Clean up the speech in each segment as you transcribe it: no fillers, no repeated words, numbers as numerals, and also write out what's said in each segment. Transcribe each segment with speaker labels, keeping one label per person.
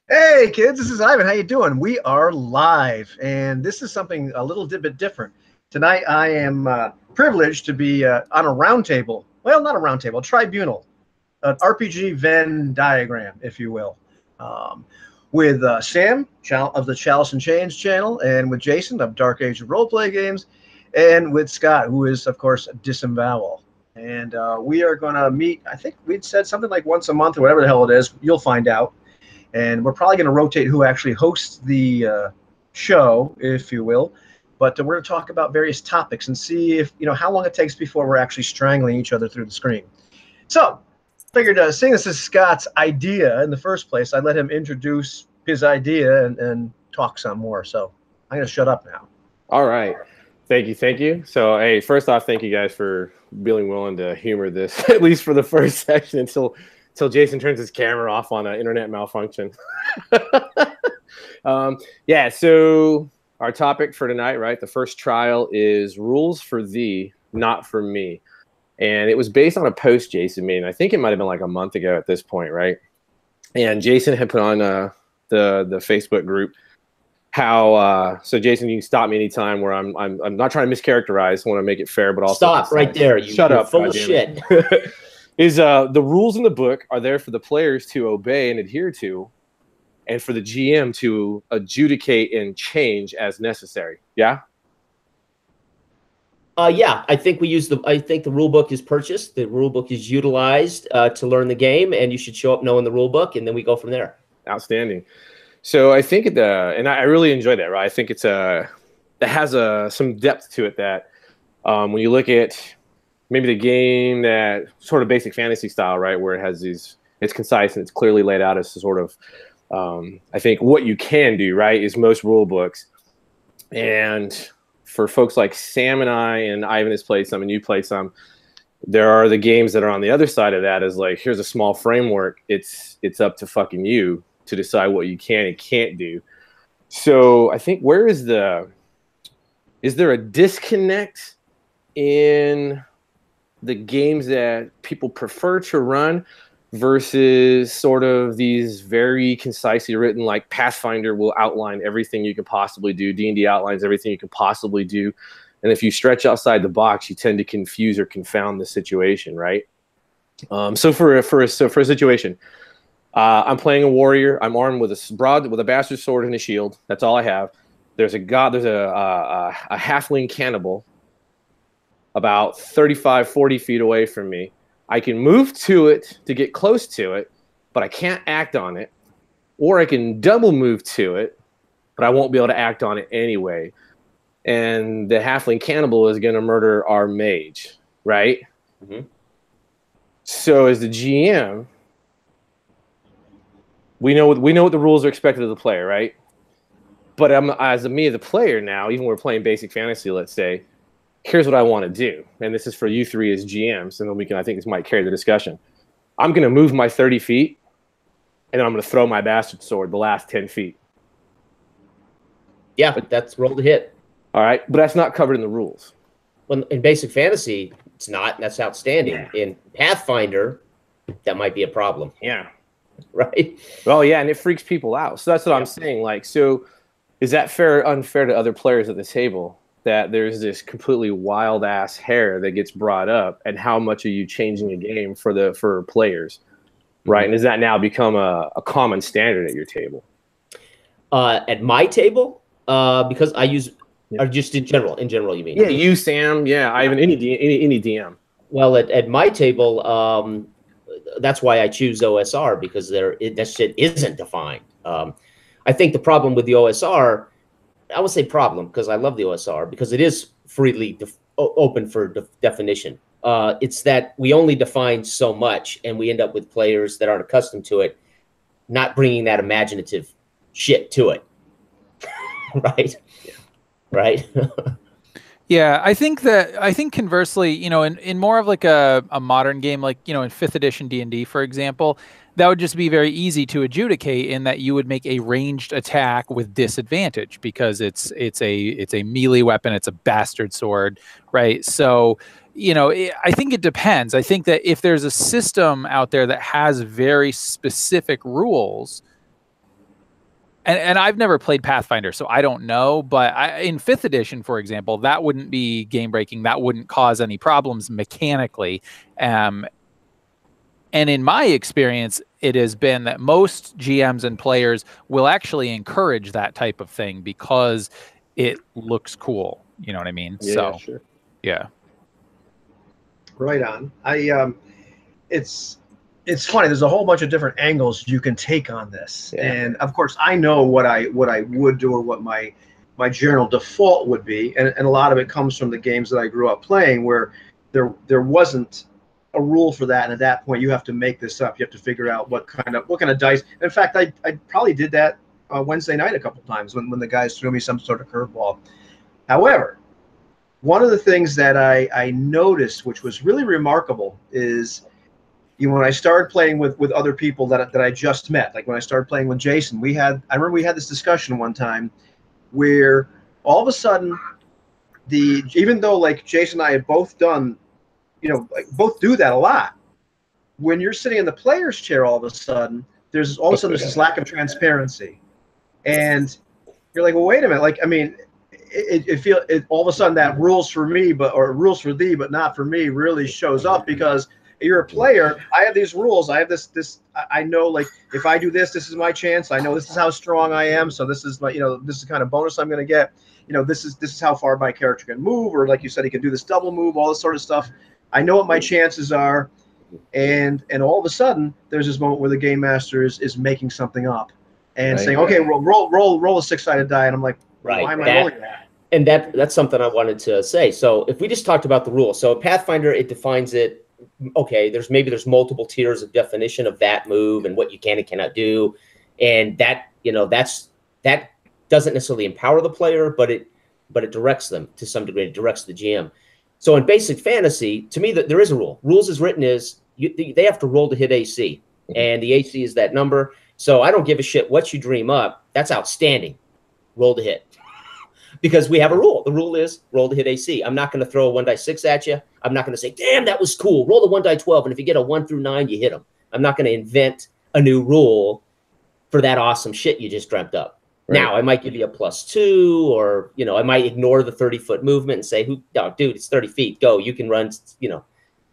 Speaker 1: Hey kids, this is Ivan. How you doing? We are live, and this is something a little bit different. Tonight, I am privileged to be on a round table. Well, not a round table, a tribunal, an RPG Venn diagram, if you will, um, with Sam of the Chalice and Chains channel, and with Jason of Dark Age of Roleplay Games, and with Scott, who is, of course, Disembowel. And we are going to meet. I think we'd said something like once a month or whatever the hell it is. You'll find out. And we're probably going to rotate who actually hosts the show, if you will. But we're going to talk about various topics and see if how long it takes before we're actually strangling each other through the screen. So, figured seeing this is Scott's idea in the first place, I'd let him introduce his idea and talk some more. So I'm going to shut up now.
Speaker 2: All right. Thank you. So, hey, first off, thank you guys for being willing to humor this, at least for the first section until Jason turns his camera off on an internet malfunction. Yeah, so our topic for tonight, right, the first trial is rules for thee, not for me. And it was based on a post Jason made. I think it might have been like a month ago at this point, right? And Jason had put on the Facebook group how so Jason, you can stop me anytime where I'm not trying to mischaracterize. I want to make it fair, but also
Speaker 3: stop right there.
Speaker 2: Shut up,
Speaker 3: full of shit.
Speaker 2: Is the rules in the book are there for the players to obey and adhere to, and for the GM to adjudicate and change as necessary. Yeah.
Speaker 3: Yeah, I think the rule book is purchased. The rule book is utilized to learn the game, and you should show up knowing the rule book, and then we go from there.
Speaker 2: Outstanding. So I think and I really enjoy that. Right, I think it has some depth to it that when you look at maybe the game that sort of basic fantasy style, right, where it has it's concise and it's clearly laid out as sort of, I think what you can do, right, is most rule books. And for folks like Sam and Ivan has played some and you played some, there are the games that are on the other side of that is like, here's a small framework. It's up to fucking you to decide what you can and can't do. So I think is there a disconnect in the games that people prefer to run versus sort of these very concisely written, like Pathfinder will outline everything you can possibly do. D&D outlines everything you can possibly do. And if you stretch outside the box, you tend to confuse or confound the situation, right? So for a situation, I'm playing a warrior. I'm armed with a bastard sword and a shield. That's all I have. There's a halfling cannibal about 35, 40 feet away from me. I can move to it to get close to it, but I can't act on it. Or I can double move to it, but I won't be able to act on it anyway. And the halfling cannibal is going to murder our mage, right? Mm-hmm. So as the GM, we know what the rules are expected of the player, right? But as the player now, even when we're playing basic fantasy, let's say, here's what I want to do. And this is for you three as GMs, and then I think this might carry the discussion. I'm going to move my 30 feet, and then I'm going to throw my bastard sword the last 10 feet.
Speaker 3: Yeah, but that's roll to hit.
Speaker 2: All right, but that's not covered in the rules.
Speaker 3: Well, in basic fantasy, it's not, and that's outstanding. Yeah. In Pathfinder, that might be a problem.
Speaker 2: Yeah.
Speaker 3: Right?
Speaker 2: Well, yeah, and it freaks people out. So that's what I'm saying. Like, so is that fair or unfair to other players at the table? That there's this completely wild ass hair that gets brought up, and how much are you changing a game for players, right? Mm-hmm. And does that now become a common standard at your table?
Speaker 3: At my table, because I use, or just in general, you mean?
Speaker 2: Yeah, you, Sam, Ivan, any DM.
Speaker 3: Well, at my table, that's why I choose OSR, because that shit isn't defined. I think the problem with the OSR, I would say problem because I love the OSR because it is freely open for definition. It's that we only define so much, and we end up with players that aren't accustomed to it, not bringing that imaginative shit to it. Right? Yeah. Right?
Speaker 4: Yeah, I think conversely, in more of like a modern game, like, in 5th edition D&D, for example, that would just be very easy to adjudicate in that you would make a ranged attack with disadvantage because it's a melee weapon, it's a bastard sword, right? So, I think it depends. I think that if there's a system out there that has very specific rules, And I've never played Pathfinder, so I don't know. But in 5th edition, for example, that wouldn't be game breaking. That wouldn't cause any problems mechanically. And in my experience, it has been that most GMs and players will actually encourage that type of thing because it looks cool. You know what I mean?
Speaker 2: Yeah,
Speaker 4: so,
Speaker 2: sure.
Speaker 4: Yeah.
Speaker 1: Right on. It's funny. There's a whole bunch of different angles you can take on this, and of course, I know what I would do or what my general default would be, and a lot of it comes from the games that I grew up playing, where there wasn't a rule for that, and at that point, you have to make this up. You have to figure out what kind of dice. In fact, I probably did that Wednesday night a couple times when the guys threw me some sort of curveball. However, one of the things that I noticed, which was really remarkable, is when I started playing with other people that I just met, like when I started playing with Jason, I remember we had this discussion one time where all of a sudden, even though like Jason and I had both done, like both do that a lot, when you're sitting in the player's chair, all of a sudden there's this lack of transparency, and you're like, well, wait a minute, like, I mean, all of a sudden that rules for me, or rules for thee, but not for me, really shows up because you're a player. I have these rules. I have this. I know, like, if I do this, this is my chance. I know this is how strong I am. So this is like, this is the kind of bonus I'm going to get. This is how far my character can move, or like you said, he can do this double move, all this sort of stuff. I know what my chances are, and all of a sudden, there's this moment where the game master is making something up and saying, okay, roll a 6-sided die, and I'm like, why am I rolling that?
Speaker 3: And that's something I wanted to say. So if we just talked about the rules, so Pathfinder, it defines it. Okay, there's multiple tiers of definition of that move and what you can and cannot do, and that that doesn't necessarily empower the player, but it directs them to some degree. It directs the GM. So in basic fantasy, to me, there is a rule. Rules is written is they have to roll to hit AC, and the AC is that number. So I don't give a shit what you dream up. That's outstanding. Roll to hit. Because we have a rule. The rule is roll to hit AC. I'm not going to throw a 1-die-6 at you. I'm not going to say, damn, that was cool. Roll the 1-die-12, and if you get a 1 through 9, you hit them. I'm not going to invent a new rule for that awesome shit you just dreamt up. Right. Now, I might give you a +2, or, I might ignore the 30-foot movement and say, dude, it's 30 feet. Go. You can run,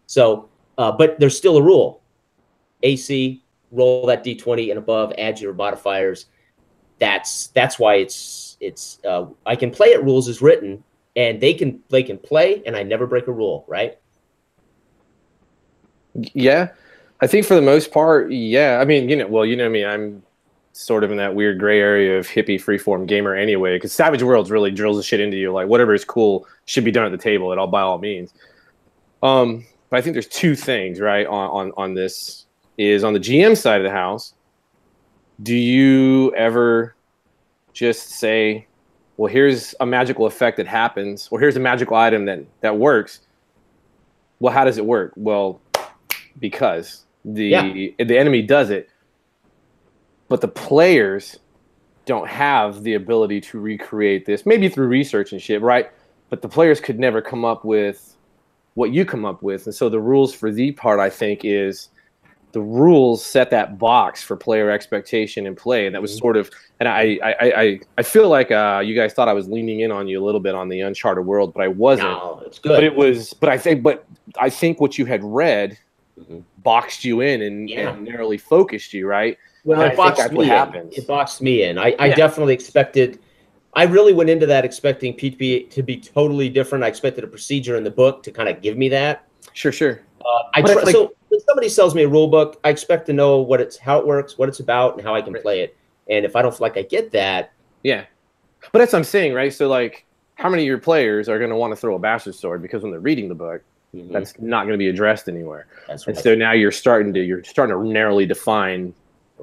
Speaker 3: So, but there's still a rule. AC, roll that D20 and above, add your modifiers. That's why it's I can play it rules as written, and they can play, and I never break a rule, right?
Speaker 2: Yeah, I think for the most part, yeah. I mean, me, I'm sort of in that weird gray area of hippie freeform gamer anyway, because Savage Worlds really drills the shit into you, like whatever is cool should be done at the table, by all means. But I think there's two things, right, on this. Is on the GM side of the house, do you ever just say, well, here's a magical effect that happens, or here's a magical item that works. Well, how does it work? Well, because the enemy does it, but the players don't have the ability to recreate this, maybe through research and shit, right? But the players could never come up with what you come up with. And so the rules for the part, I think, is the rules set that box for player expectation and play, and that was sort of. And I feel like you guys thought I was leaning in on you a little bit on the Uncharted world, but I wasn't.
Speaker 3: No, it's good.
Speaker 2: But it was. But I think what you had read boxed you in and narrowly focused you, right?
Speaker 3: Well, it boxed me in. It boxed me in. I definitely expected. I really went into that expecting PTP to be totally different. I expected a procedure in the book to kind of give me that.
Speaker 2: Sure.
Speaker 3: So when somebody sells me a rule book, I expect to know how it works, what it's about, and how I can play it. And if I don't feel like I get that,
Speaker 2: yeah. But that's what I'm saying, right? So like, how many of your players are going to want to throw a bastard sword because when they're reading the book, that's not going to be addressed anywhere. That's right. And so now you're starting to narrowly define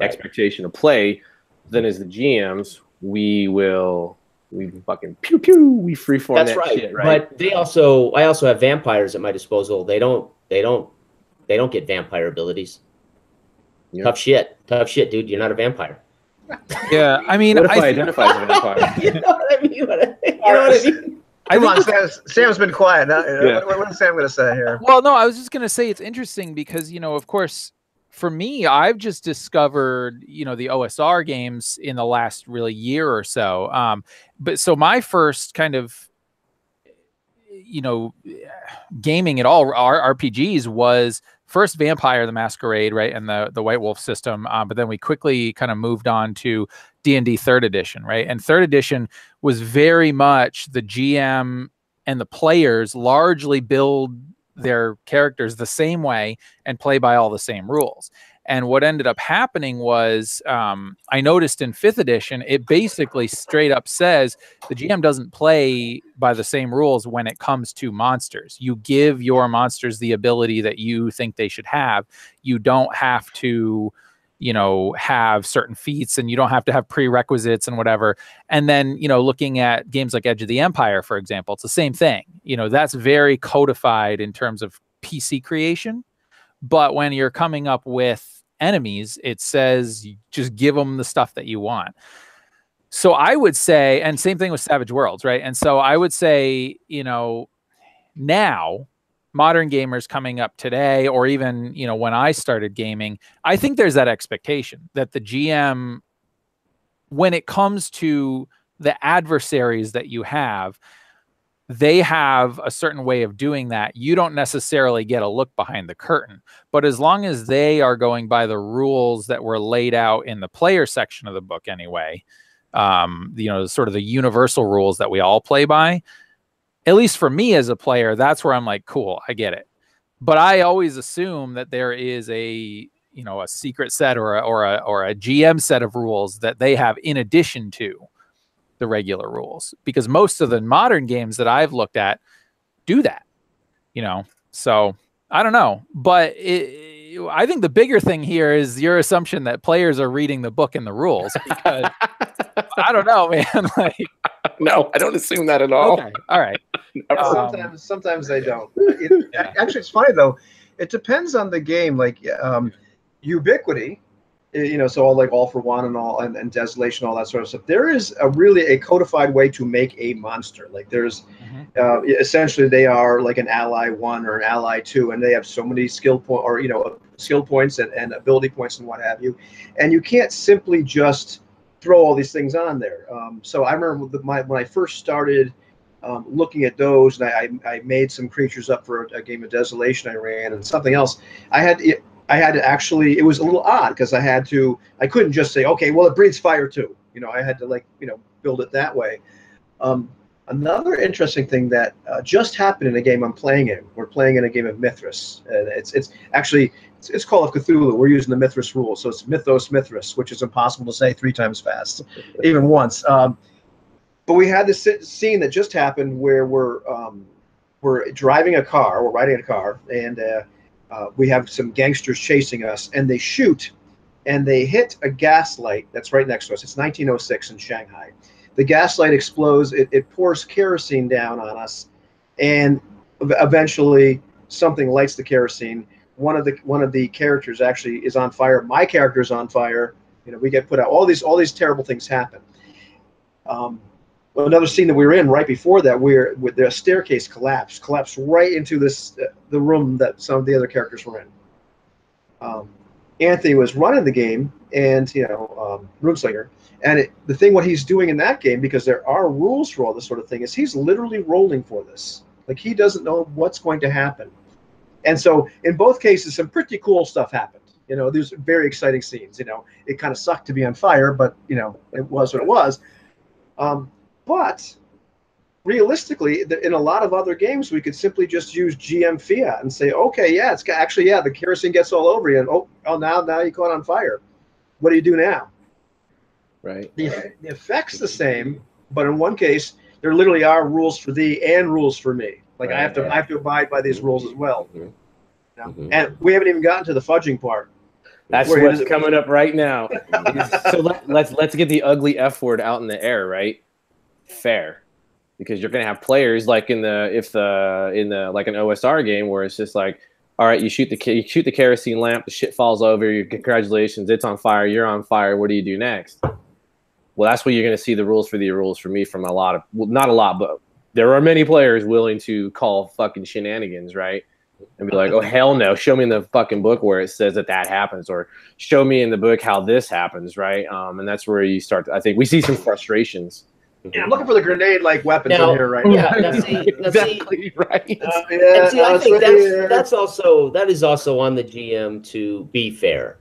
Speaker 2: expectation of play. Then as the GMs, we fucking pew pew, we freeform that shit, right?
Speaker 3: But I also have vampires at my disposal. They don't get vampire abilities. Yep. Tough shit, dude. You're not a vampire.
Speaker 4: Yeah, I mean,
Speaker 2: what if I identify as a vampire?
Speaker 3: You know what I mean? You know what I mean?
Speaker 1: Come on, Sam's been quiet. What is Sam going to say here?
Speaker 4: Well, no, I was just going to say it's interesting because, of course, for me, I've just discovered, the OSR games in the last really year or so. But so my first kind of, gaming at all, RPGs, was first Vampire the Masquerade, right, and the White Wolf system. But then we quickly kind of moved on to D&D third edition, right? And third edition was very much the GM and the players largely build their characters the same way and play by all the same rules. And what ended up happening was, I noticed in fifth edition, it basically straight up says the GM doesn't play by the same rules when it comes to monsters. You give your monsters the ability that you think they should have. You don't have to, have certain feats, and you don't have to have prerequisites and whatever. And then, looking at games like Edge of the Empire, for example, it's the same thing. That's very codified in terms of PC creation. But when you're coming up with enemies, it says you just give them the stuff that you want. So I would say, and same thing with Savage Worlds, right? And so I would say, now modern gamers coming up today, or even, when I started gaming, I think there's that expectation that the GM, when it comes to the adversaries that you have, they have a certain way of doing that. You don't necessarily get a look behind the curtain, but as long as they are going by the rules that were laid out in the player section of the book anyway, sort of the universal rules that we all play by, at least for me as a player, that's where I'm like, cool, I get it. But I always assume that there is a secret set or a GM set of rules that they have in addition to the regular rules, because most of the modern games that I've looked at do that, so I don't know, but I think the bigger thing here is your assumption that players are reading the book and the rules, because I don't know, man. Like,
Speaker 2: no, I don't assume that at all.
Speaker 4: Okay, all right.
Speaker 1: Sometimes they don't. Actually, it's funny though. It depends on the game. Like Ubiquity, so all for one and all and Desolation, all that sort of stuff. There is really a codified way to make a monster. Like there's essentially they are like an ally 1 or an ally 2, and they have so many skill points and ability points and what have you, and you can't simply just throw all these things on there. So I remember when I first started looking at those, and I made some creatures up for a game of Desolation I ran, and something else. I had to actually, it was a little odd because I couldn't just say, okay, well, it breathes fire too. I had to build it that way. Another interesting thing that just happened in a game I'm playing in. We're playing in a game of Mithras, and it's actually Call of Cthulhu. We're using the Mithras rules, so it's Mythos Mithras, which is impossible to say 3 times fast, even once. But we had this scene that just happened where we're driving a car, we're riding a car, and we have some gangsters chasing us, and they shoot, and they hit a gas light that's right next to us. It's 1906 in Shanghai. The gas light explodes. It pours kerosene down on us, and eventually something lights the kerosene. One of the characters actually is on fire. My character is on fire. We get put out. All these terrible things happen. Another scene that we were in right before that, where the staircase collapsed right into the room that some of the other characters were in. Anthony was running the game, and Roomslinger, and what he's doing in that game, because there are rules for all this sort of thing, is he's literally rolling for this. Like, he doesn't know what's going to happen, and so in both cases, some pretty cool stuff happened. There's very exciting scenes. It kind of sucked to be on fire, but it was what it was. But realistically, in a lot of other games, we could simply just use GM fiat and say, okay, yeah, the kerosene gets all over you, and now you caught on fire. What do you do now?
Speaker 2: Right.
Speaker 1: The effect's the same, but in one case, there literally are rules for thee and rules for me. Like, right. I have to abide by these rules as well. And we haven't even gotten to the fudging part.
Speaker 2: That's what's coming up right now. So let's get the ugly F word out in the air, right? Fair, because you're going to have players like in like an OSR game where it's just like, all right, you shoot the kerosene lamp, the shit falls over, you congratulations, it's on fire, you're on fire, what do you do next? Well, that's where you're going to see the rules for me from not a lot, but there are many players willing to call fucking shenanigans, right? and be like, oh, hell no, show me in the fucking book where it says that happens, or show me in the book how this happens, right? And that's where you start I think we see some frustrations.
Speaker 1: Yeah, I'm looking for the grenade-like weapons in here right
Speaker 3: now.
Speaker 1: now.
Speaker 2: Exactly right.
Speaker 3: And see, I think that is also on the GM to be fair.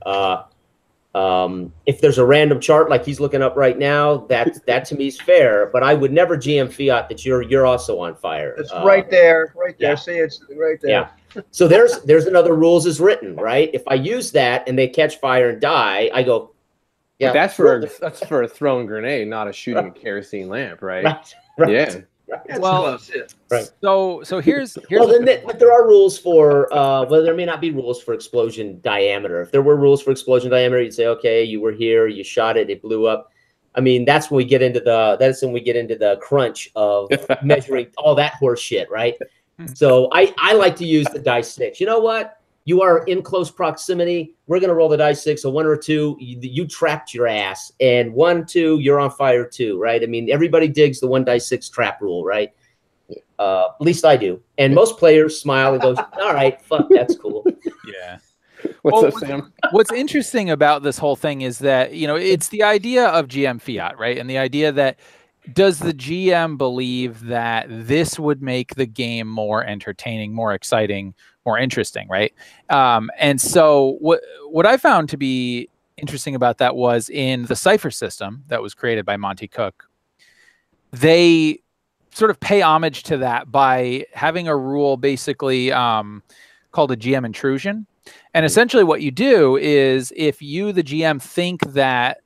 Speaker 3: If there's a random chart like he's looking up right now, that to me is fair. But I would never GM fiat that you're also on fire.
Speaker 1: It's right there.
Speaker 3: Yeah.
Speaker 1: See, it's right there.
Speaker 3: Yeah. So there's another rules is written, right? If I use that and they catch fire and die, I go.
Speaker 2: Yeah, that's for a thrown grenade, not a shooting a kerosene lamp, right?
Speaker 3: Right.
Speaker 2: Yeah.
Speaker 1: Right.
Speaker 4: Well,
Speaker 3: right.
Speaker 4: So here's
Speaker 3: well, but there are rules for well, there may not be rules for explosion diameter. If there were rules for explosion diameter, you'd say, okay, you were here, you shot it, it blew up. I mean, that's when we get into the crunch of measuring all that horse shit, right? So I like to use the dice 6. You know what? You are in close proximity. We're going to roll the dice 6. So 1 or 2, you trapped your ass. And 1, 2, you're on fire too, right? I mean, everybody digs the 1 dice 6 trap rule, right? At least I do. And most players smile and go, all right, fuck, that's cool.
Speaker 4: Yeah.
Speaker 2: What's up, Sam?
Speaker 4: What's interesting about this whole thing is that, it's the idea of GM fiat, right? And the idea that does the GM believe that this would make the game more entertaining, more exciting, more interesting, right? And so what I found to be interesting about that was in the cipher system that was created by Monty Cook, they sort of pay homage to that by having a rule basically called a GM intrusion. And essentially what you do is if you, the GM, think that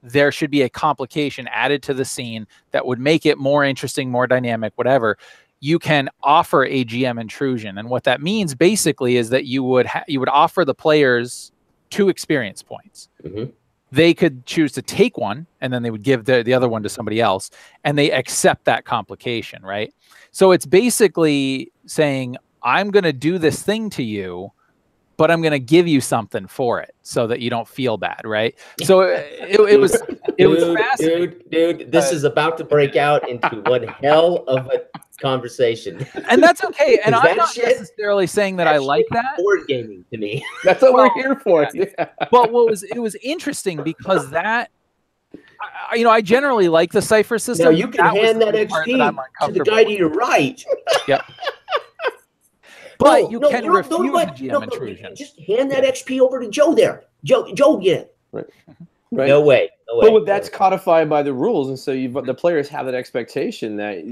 Speaker 4: there should be a complication added to the scene that would make it more interesting, more dynamic, whatever, you can offer a GM intrusion. And what that means basically is that you would offer the players 2 experience points. Mm-hmm. They could choose to take one, and then they would give the other one to somebody else, and they accept that complication, right? So it's basically saying, I'm going to do this thing to you, but I'm going to give you something for it so that you don't feel bad, right? So it was fascinating.
Speaker 3: Dude, this is about to break out into one hell of a conversation.
Speaker 4: And that's okay. And I'm not necessarily saying that I like that.
Speaker 3: Board gaming to me.
Speaker 2: That's what we're here for.
Speaker 4: Yeah. But it was interesting because that, I generally like the cipher system.
Speaker 3: Now you can hand that XP to the guy to your right.
Speaker 4: Yep. But you can refuse GM intrusion.
Speaker 3: Just hand that XP over to Joe there. Joe, get it.
Speaker 2: Right.
Speaker 3: No way.
Speaker 2: But that's codified by the rules, and so the players have that expectation that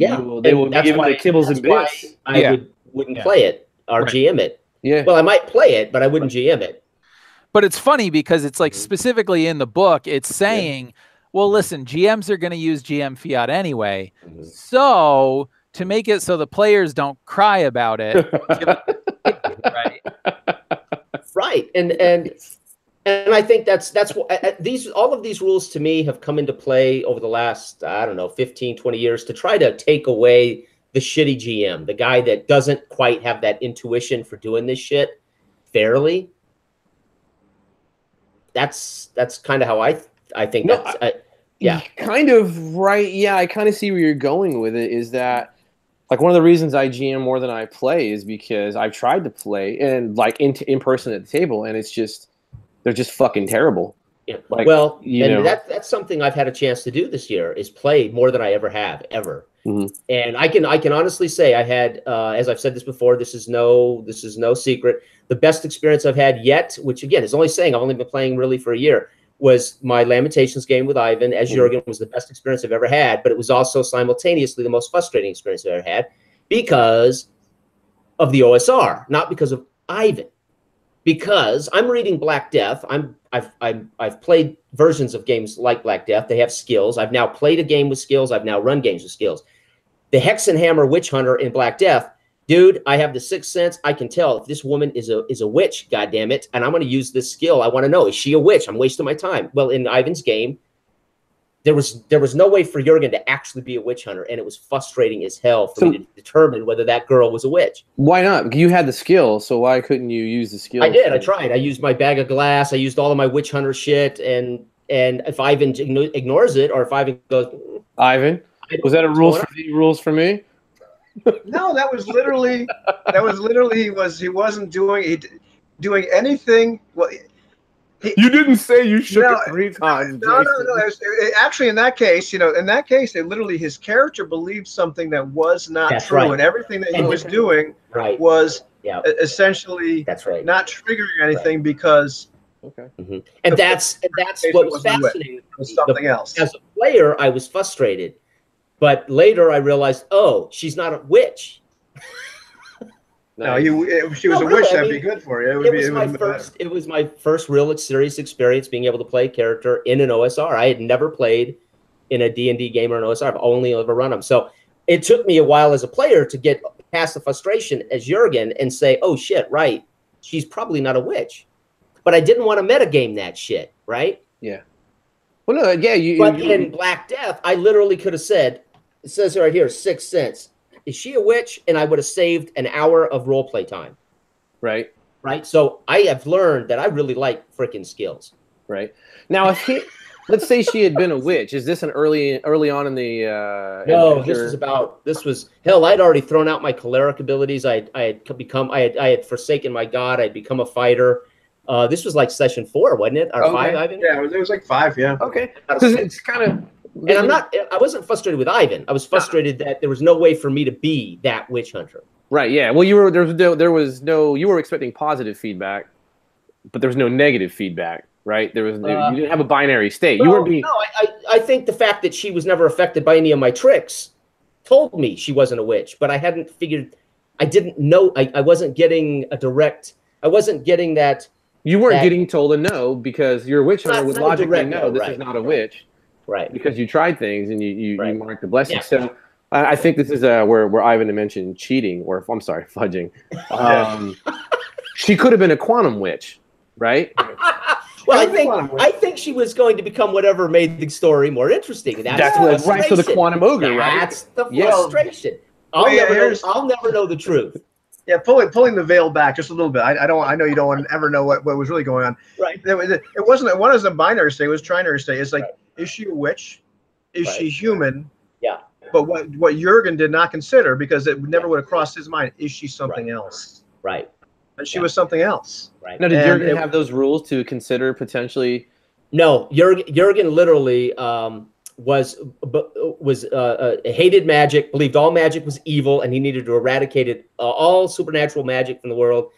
Speaker 2: they will be given the kibbles and bits.
Speaker 3: I wouldn't play it or GM it.
Speaker 2: Yeah.
Speaker 3: Well, I might play it, but I wouldn't GM it.
Speaker 4: But it's funny because it's like specifically in the book, it's saying, well, listen, GMs are going to use GM fiat anyway. Mm-hmm. So to make it so the players don't cry about it, right?
Speaker 3: Right, and I think that's what all of these rules to me have come into play over the last 15, 20 years to try to take away the shitty GM, the guy that doesn't quite have that intuition for doing this shit fairly. That's kind of how I think yeah.
Speaker 2: Kind of right. Yeah, I kind of see where you're going with it, is that like one of the reasons I GM more than I play is because I've tried to play and like in person at the table, and they're just fucking terrible.
Speaker 3: Yeah. That's something I've had a chance to do this year, is play more than I ever have ever. Mm-hmm. And I can honestly say I had, as I've said this before, this is no secret. The best experience I've had yet, which again is only saying I've only been playing really for a year, was my Lamentations game with Ivan as Jurgen. Was the best experience I've ever had, but it was also simultaneously the most frustrating experience I've ever had because of the OSR, not because of Ivan. Because I'm reading Black Death. I've played versions of games like Black Death. They have skills. I've now played a game with skills. I've now run games with skills. The Hexenhammer Witch Hunter in Black Death, dude, I have the sixth sense. I can tell if this woman is a witch, goddammit, and I'm going to use this skill. I want to know, is she a witch? I'm wasting my time. Well, in Ivan's game, there was no way for Jurgen to actually be a witch hunter, and it was frustrating as hell for me to determine whether that girl was a witch.
Speaker 2: Why not? You had the skill, so why couldn't you use the skill?
Speaker 3: I did. I tried. I used my bag of glass. I used all of my witch hunter shit, and if Ivan ignores it, or if Ivan goes,
Speaker 2: Ivan, was that rules for me?
Speaker 1: No, that was literally he wasn't doing anything. Well,
Speaker 2: You didn't say you shook
Speaker 1: no,
Speaker 2: it 3 times.
Speaker 1: no.
Speaker 2: Jason.
Speaker 1: Actually, in that case, it literally his character believed something that was not
Speaker 3: That's
Speaker 1: true,
Speaker 3: right.
Speaker 1: and everything that he
Speaker 3: And
Speaker 1: was doing
Speaker 3: Right.
Speaker 1: was
Speaker 3: Yeah.
Speaker 1: essentially
Speaker 3: That's right.
Speaker 1: not triggering anything because
Speaker 2: Okay.
Speaker 3: And that's what was
Speaker 1: wasn't a witch.
Speaker 3: fascinating.
Speaker 1: It was something else.
Speaker 3: As a player, I was frustrated, but later I realized, oh, she's not a witch.
Speaker 1: No, if she was
Speaker 3: No,
Speaker 1: a
Speaker 3: really,
Speaker 1: witch,
Speaker 3: I
Speaker 1: that'd
Speaker 3: mean,
Speaker 1: be good for you.
Speaker 3: It was my first real serious experience being able to play a character in an OSR. I had never played in a D&D game or an OSR. I've only ever run them. So it took me a while as a player to get past the frustration as Jurgen and say, oh shit, right, she's probably not a witch. But I didn't want to metagame that shit, right?
Speaker 2: Yeah. Well, no, yeah.
Speaker 3: In Black Death, I literally could have said, it says right here, 6 cents. Is she a witch? And I would have saved an hour of role play time.
Speaker 2: Right.
Speaker 3: Right. So I have learned that I really like freaking skills.
Speaker 2: Right. Now, let's say she had been a witch. Is this an early on in the?
Speaker 3: No,
Speaker 2: adventure?
Speaker 3: this was hell. I'd already thrown out my choleric abilities. I had forsaken my god. I'd become a fighter. This was like session 4, wasn't it? Or
Speaker 2: Okay.
Speaker 3: 5, Ivan?
Speaker 1: Yeah, it was like 5. Yeah.
Speaker 2: Okay. Because it's kind of.
Speaker 3: And I wasn't frustrated with Ivan. I was frustrated that there was no way for me to be that witch hunter.
Speaker 2: Right. Yeah. Well, you were expecting positive feedback, but there was no negative feedback. Right. You didn't have a binary state. You weren't being.
Speaker 3: No, I think the fact that she was never affected by any of my tricks told me she wasn't a witch, but I hadn't figured. I didn't know. I wasn't getting a direct. I wasn't getting that.
Speaker 2: You weren't getting told a no because your witch hunter would logically know this
Speaker 3: right,
Speaker 2: is not a witch.
Speaker 3: Right.
Speaker 2: Because you tried things and you marked the blessing.
Speaker 3: Yeah.
Speaker 2: So I think this is where Ivan mentioned cheating, or I'm sorry, fudging. She could have been a quantum witch, right?
Speaker 3: Well, I think she was going to become whatever made the story more interesting.
Speaker 2: That's what, right. So the quantum ogre, right?
Speaker 3: That's the frustration. I'll never know the truth.
Speaker 1: Yeah, pulling the veil back just a little bit. I know you don't want to ever know what was really going on.
Speaker 3: Right.
Speaker 1: It wasn't a binary state. It was trinary state. It's like, is she a witch? Is she human?
Speaker 3: Yeah.
Speaker 1: But what Jurgen did not consider, because it never would have crossed his mind, is she something else?
Speaker 3: Right.
Speaker 1: And she was something else.
Speaker 3: Right.
Speaker 2: Now, did Jurgen have those rules to consider potentially?
Speaker 3: No, Jurgen literally hated magic, believed all magic was evil, and he needed to eradicate it, all supernatural magic from the world,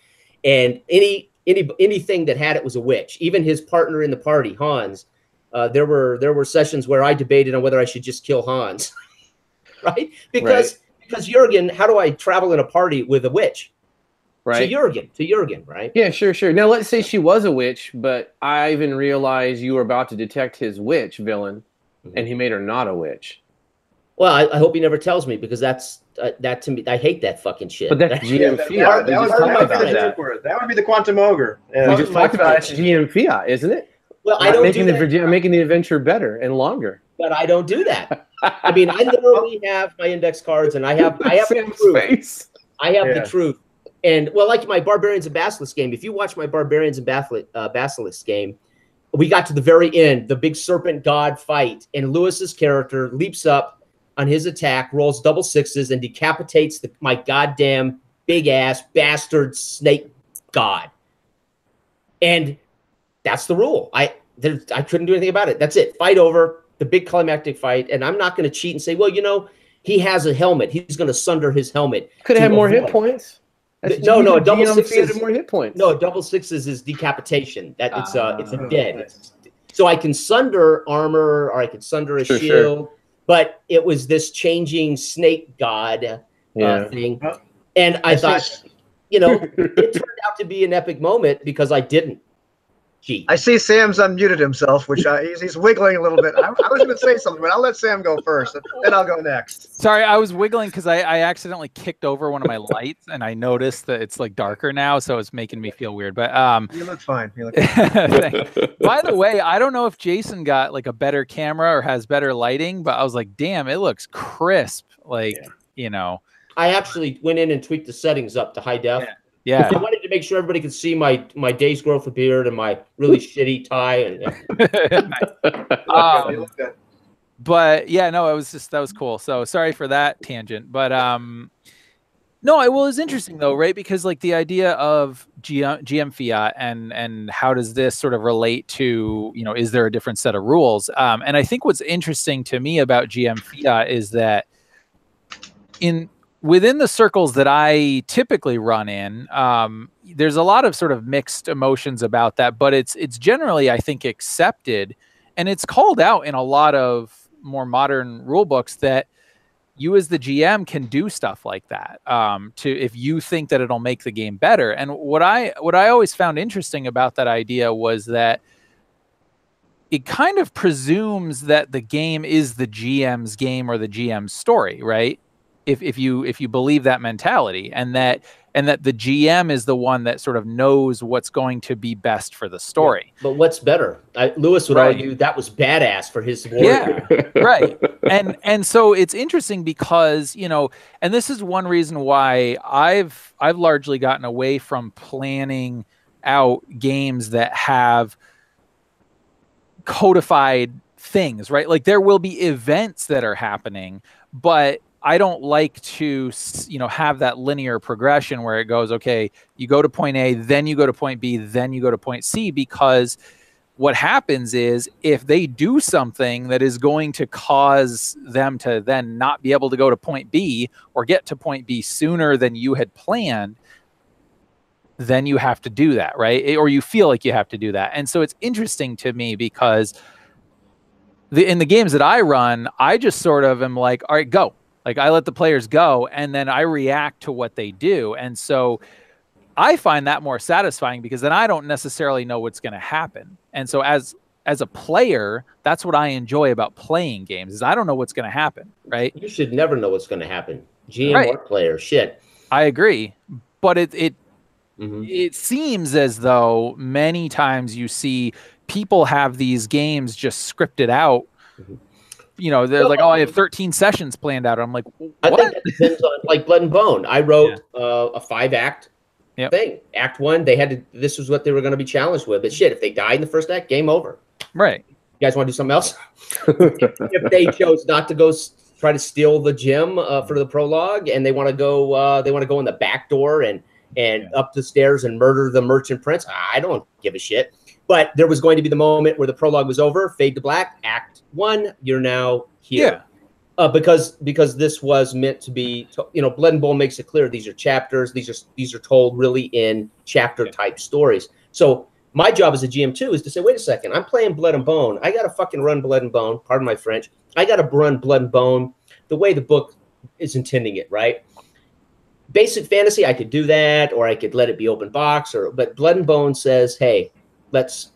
Speaker 3: and anything that had it was a witch. Even his partner in the party, Hans, there were sessions where I debated on whether I should just kill Hans, right? Because Jurgen, how do I travel in a party with a witch?
Speaker 2: Right.
Speaker 3: To Jurgen, right?
Speaker 2: Yeah, sure. Now, let's say she was a witch, but Ivan realized you were about to detect his witch villain, and he made her not a witch.
Speaker 3: Well, I hope he never tells me, because that to me, I hate that fucking shit.
Speaker 2: But that's GM fiat.
Speaker 1: That would be the quantum ogre.
Speaker 2: We just talked about it's GM fiat, isn't it?
Speaker 3: Well, I don't do that.
Speaker 2: Making the adventure better and longer.
Speaker 3: But I don't do that. I mean, I literally have my index cards, and I have
Speaker 2: Sam's face.
Speaker 3: I have the truth. And well, like my Barbarians and Basilisk game, if you watch my Barbarians and Basilisk game, we got to the very end, the big serpent god fight, and Lewis's character leaps up on his attack, rolls double 6s, and decapitates my goddamn big ass bastard snake god. And that's the rule. I couldn't do anything about it. That's it. Fight over, the big climactic fight, and I'm not going to cheat and say, well, he has a helmet. He's going to sunder his helmet.
Speaker 2: Could have more hit points.
Speaker 3: No, a double 6 is
Speaker 2: more hit points.
Speaker 3: No, a double 6 is decapitation. That it's a dead. So I can sunder armor, or I can sunder a shield, but it was this changing snake god thing, and I thought, it turned out to be an epic moment because I didn't cheat.
Speaker 1: I see Sam's unmuted himself, which he's wiggling a little bit. I was going to say something, but I'll let Sam go first, then I'll go next.
Speaker 4: Sorry, I was wiggling because I accidentally kicked over one of my lights, and I noticed that it's like darker now, so it's making me feel weird. But
Speaker 1: you look fine.
Speaker 4: By the way, I don't know if Jason got like a better camera or has better lighting, but I was like, damn, it looks crisp. I
Speaker 3: actually went in and tweaked the settings up to high def.
Speaker 4: Yeah.
Speaker 3: I wanted to make sure everybody could see my day's growth of beard and my really shitty tie. And
Speaker 4: But yeah, no, that was cool. So sorry for that tangent, but no, it was interesting though, right? Because like the idea of GM fiat and how does this sort of relate to, is there a different set of rules? And I think what's interesting to me about GM fiat is that within the circles that I typically run in, there's a lot of sort of mixed emotions about that, but it's generally, I think, accepted, and it's called out in a lot of more modern rule books that you as the GM can do stuff like that, if you think that it'll make the game better. And what I always found interesting about that idea was that it kind of presumes that the game is the GM's game or the GM's story, right? If you believe that mentality, and that the GM is the one that sort of knows what's going to be best for the story.
Speaker 3: Yeah, but what's better? Lewis would argue that was badass for his warrior.
Speaker 4: Yeah, right. And so it's interesting because, and this is one reason why I've largely gotten away from planning out games that have codified things, right? Like there will be events that are happening, but I don't like to, have that linear progression where it goes, okay, you go to point A, then you go to point B, then you go to point C, because what happens is if they do something that is going to cause them to then not be able to go to point B or get to point B sooner than you had planned, then you have to do that, right? Or you feel like you have to do that. And so it's interesting to me because in the games that I run, I just sort of am like, all right, go. Like I let the players go and then I react to what they do. And so I find that more satisfying because then I don't necessarily know what's going to happen. And so as a player, that's what I enjoy about playing games is I don't know what's going to happen, right?
Speaker 3: You should never know what's going to happen. GM or player, shit.
Speaker 4: I agree. But it seems as though many times you see people have these games just scripted out. They're like, oh, I have 13 sessions planned out. I'm like, what?
Speaker 3: I think it depends on, like Blood and Bone. I wrote a 5-act thing. Act 1, this was what they were going to be challenged with. But shit, if they died in the first act, game over.
Speaker 4: Right.
Speaker 3: You guys want to do something else? If they chose not to go try to steal the gem for the prologue, and they want to go in the back door and up the stairs and murder the merchant prince, I don't give a shit. But there was going to be the moment where the prologue was over, fade to black, act 1, you're now here. Yeah. Because this was meant to be, Blood and Bone makes it clear these are chapters. These are told really in chapter type stories. So my job as a GM too is to say, wait a second, I'm playing Blood and Bone. I got to fucking run Blood and Bone. Pardon my French. I got to run Blood and Bone the way the book is intending it, right? Basic fantasy, I could do that, or I could let it be open box. But Blood and Bone says, hey, let's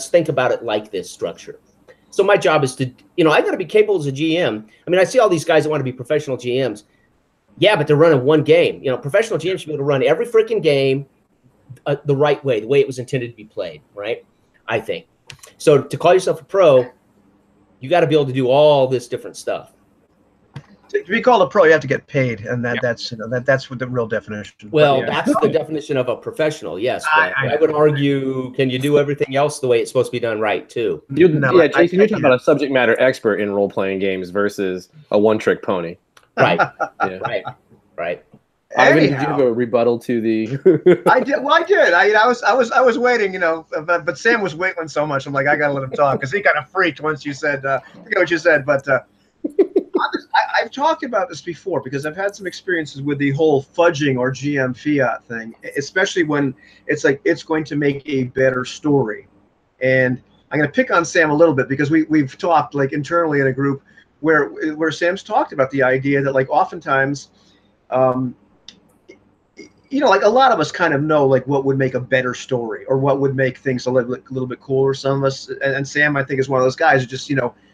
Speaker 3: think about it like this structure. So my job is to, I got to be capable as a GM. I mean, I see all these guys that want to be professional GMs. Yeah, but they're running one game. Professional GMs should be able to run every freaking game the right way, the way it was intended to be played, right? I think. So to call yourself a pro, you got to be able to do all this different stuff.
Speaker 1: To be called a pro, you have to get paid, and that's what the real definition.
Speaker 3: Well, that's the definition of a professional. Yes, but I would argue, can you do everything else the way it's supposed to be done right too?
Speaker 2: Jason, you're talking about a subject matter expert in role playing games versus a one-trick pony.
Speaker 3: Right. Right.
Speaker 2: Ivan, did you have a rebuttal to the?
Speaker 1: I did. Well, I did. I was waiting, but Sam was waiting so much. I'm like, I gotta let him talk because he kind of freaked once you said, I forget what you said, but. I've talked about this before because I've had some experiences with the whole fudging or GM fiat thing, especially when it's like it's going to make a better story. And I'm going to pick on Sam a little bit because we've talked like internally in a group where Sam's talked about the idea that like oftentimes, like a lot of us kind of know like what would make a better story or what would make things a little bit cooler. Some of us, and Sam I think is one of those guys who just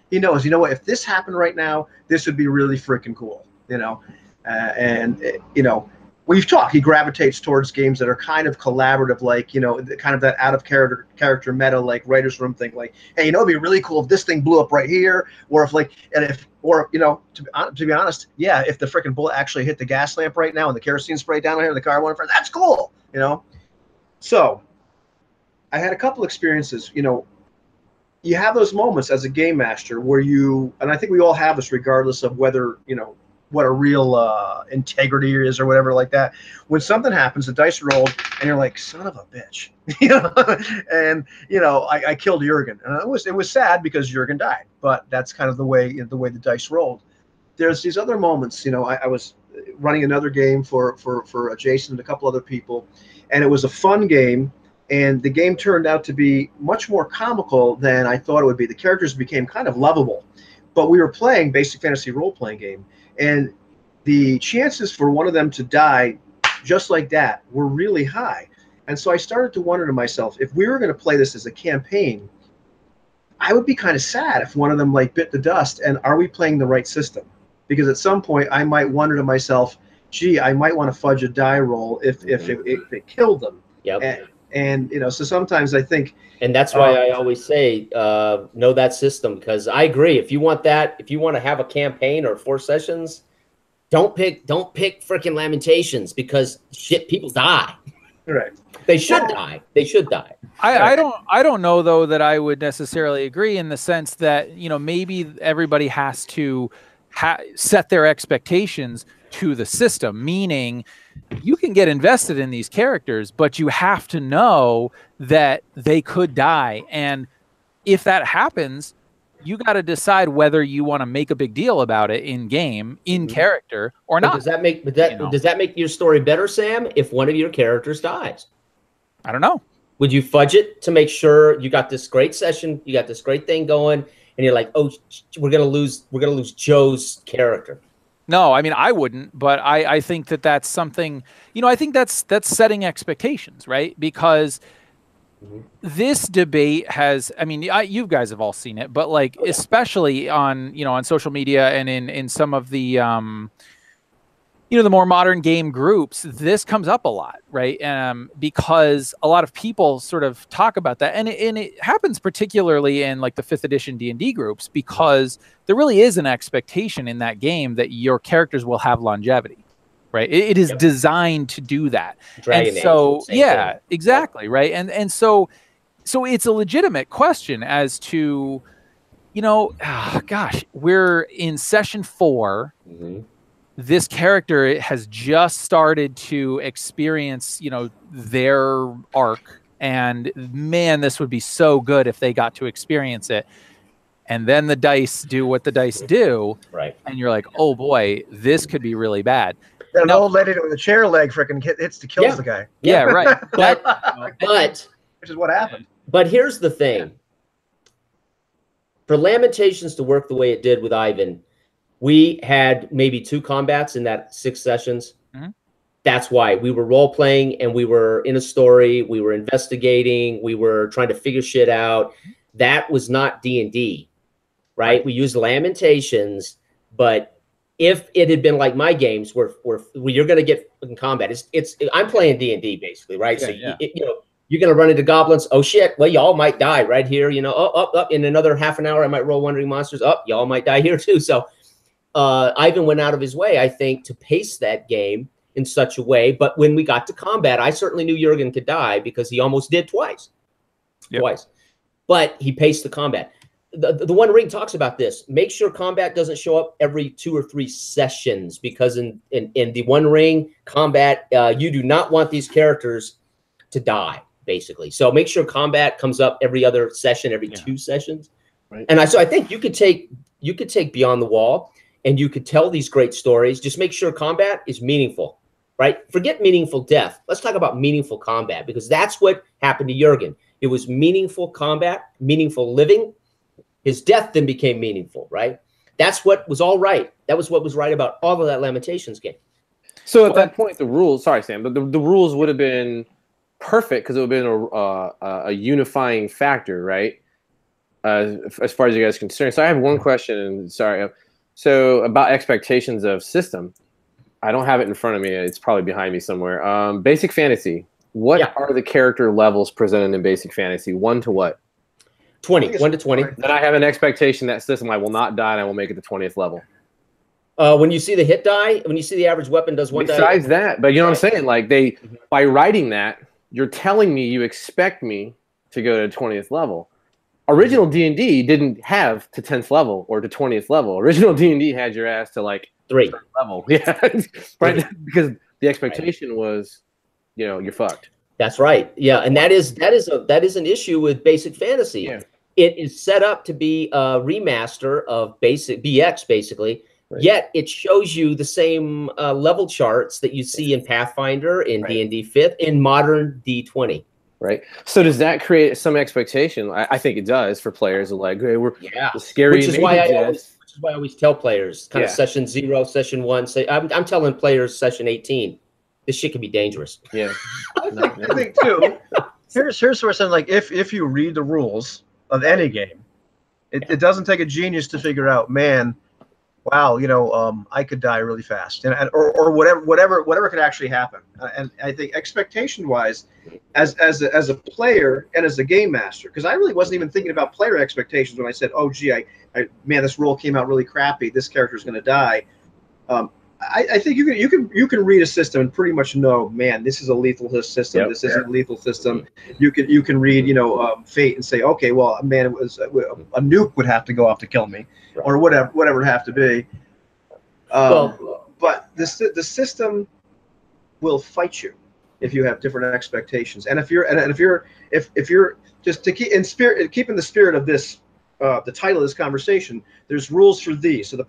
Speaker 1: he knows, what, if this happened right now, this would be really freaking cool, we've talked, he gravitates towards games that are kind of collaborative, like, kind of that out of character meta, like writer's room thing, like, hey, it'd be really cool if this thing blew up right here, or if to be honest, yeah, if the freaking bullet actually hit the gas lamp right now and the kerosene sprayed down here in the car went in front, that's cool, So I had a couple experiences, you have those moments as a game master where you, and I think we all have this regardless of whether, you know, what a real integrity is or whatever like that. When something happens, the dice rolled, and you're like, son of a bitch, you know. And you know, I killed Jurgen, and it was sad because Jurgen died, but that's kind of the way the dice rolled. There's these other moments, you know. I was running another game for Jason and a couple other people, and it was a fun game. And the game turned out to be much more comical than I thought it would be. The characters became kind of lovable, but we were playing basic fantasy role-playing game, and the chances for one of them to die just like that were really high. And so I started to wonder to myself, if we were going to play this as a campaign, I would be kind of sad if one of them like bit the dust. And are we playing the right system? Because at some point I might wonder to myself, gee, I might want to fudge a die roll if it killed them.
Speaker 3: Yep.
Speaker 1: And you know, so sometimes I think,
Speaker 3: and that's why I always say know that system, because I agree. If you want to have a campaign or 4 sessions, don't pick freaking Lamentations, because shit, people die.
Speaker 1: Right.
Speaker 3: They should die. They should die.
Speaker 4: I don't know though that I would necessarily agree, in the sense that, you know, maybe everybody has to set their expectations to the system, meaning you can get invested in these characters, but you have to know that they could die. And if that happens, you got to decide whether you want to make a big deal about it in game, in character, or not.
Speaker 3: Does that make your story better, Sam, if one of your characters dies?
Speaker 4: I don't know.
Speaker 3: Would you fudge it to make sure you got this great session, you got this great thing going, and you're like, oh, we're gonna lose Joe's character?
Speaker 4: No, I mean, I wouldn't, but I think that that's something, you know, I think that's setting expectations, right? Because this debate has, I mean, you guys have all seen it, but like, especially on, you know, on social media and in some of the, you know, the more modern game groups, this comes up a lot, right? Because a lot of people sort of talk about that, and it happens particularly in like the 5th edition D&D groups, because there really is an expectation in that game that your characters will have longevity, right? It is designed to do that.
Speaker 3: Dragon
Speaker 4: and so,
Speaker 3: Age,
Speaker 4: yeah,
Speaker 3: thing.
Speaker 4: exactly, right? And so it's a legitimate question as to, you know, gosh, we're in session 4. This character has just started to experience, you know, their arc, and man, this would be so good if they got to experience it. And then the dice do what the dice do,
Speaker 3: right? And
Speaker 4: you're like, oh boy, this could be really bad.
Speaker 1: That old lady with a chair leg freaking kills the guy.
Speaker 4: Yeah, right.
Speaker 3: but
Speaker 1: which is what happened.
Speaker 3: But here's the thing: for Lamentations to work the way it did with Ivan, we had maybe 2 combats in that 6 sessions. That's why we were role playing, and we were in a story. We were investigating. We were trying to figure shit out. That was not D&D, right? We used Lamentations, but if it had been like my games, where you're going to get in combat, I'm playing D&D basically, right? So you know, you're going to run into goblins. Oh shit! Well, y'all might die right here. You know, up in another half an hour, I might roll Wandering Monsters. Y'all might die here too. So Ivan went out of his way, I think, to pace that game in such a way. But when we got to combat, I certainly knew Jurgen could die, because he almost did twice. But he paced the combat. The One Ring talks about this. Make sure combat doesn't show up every 2 or 3 sessions, because in the One Ring combat, you do not want these characters to die, basically. So make sure combat comes up every other session, every 2 sessions. Right. And so I think you could take Beyond the Wall, and you could tell these great stories. Just make sure combat is meaningful, right? Forget meaningful death. Let's talk about meaningful combat, because that's what happened to Jurgen. It was meaningful combat, meaningful living. His death then became meaningful, right? That's what was all right. That was what was right about all of that Lamentations game.
Speaker 2: So at that point, the rules, sorry, Sam, but the rules would have been perfect, because it would have been a unifying factor, right? As far as you guys are concerned. So I have one question, and sorry. So about expectations of system, I don't have it in front of me. It's probably behind me somewhere. Basic Fantasy. What are the character levels presented in Basic Fantasy? 1 to what?
Speaker 3: 20. 1 to 20.
Speaker 2: Then I have an expectation that system I will not die, and I will make it the 20th level.
Speaker 3: When you see the hit die, when you see the average weapon does 1 die.
Speaker 2: Besides that, but you know what I'm saying? Like by writing that, you're telling me you expect me to go to 20th level. original D&D didn't have to 10th level or to 20th level. Original D&D had your ass to like
Speaker 3: 3
Speaker 2: level. Yeah. Right. Because the expectation was, you're fucked.
Speaker 3: That's right. Yeah, and that is an issue with Basic Fantasy.
Speaker 2: Yeah.
Speaker 3: It is set up to be a remaster of Basic BX, basically. Right. Yet it shows you the same level charts that you see in Pathfinder, in D&D 5th, in modern D20.
Speaker 2: Right. So does that create some expectation? I think it does for players of like, hey, we're the scary.
Speaker 3: Which is why I always tell players, kind of session 0, session 1. Say, I'm telling players session 18. This shit can be dangerous.
Speaker 2: Yeah.
Speaker 1: I think too. Here's where something like if you read the rules of any game, it doesn't take a genius to figure out, man, wow, I could die really fast, or whatever could actually happen. And I think expectation-wise, as a player and as a game master, because I really wasn't even thinking about player expectations when I said, oh gee, man, this roll came out really crappy. This character's going to die. I think you can read a system and pretty much know, man, this is a lethal system. Yep. This isn't a lethal system. You can read fate and say, okay, well, man, it was a nuke would have to go off to kill me, or whatever it would have to be. But the system will fight you if you have different expectations, and if you're just to keeping the spirit of this. The title of this conversation, there's rules for these. So the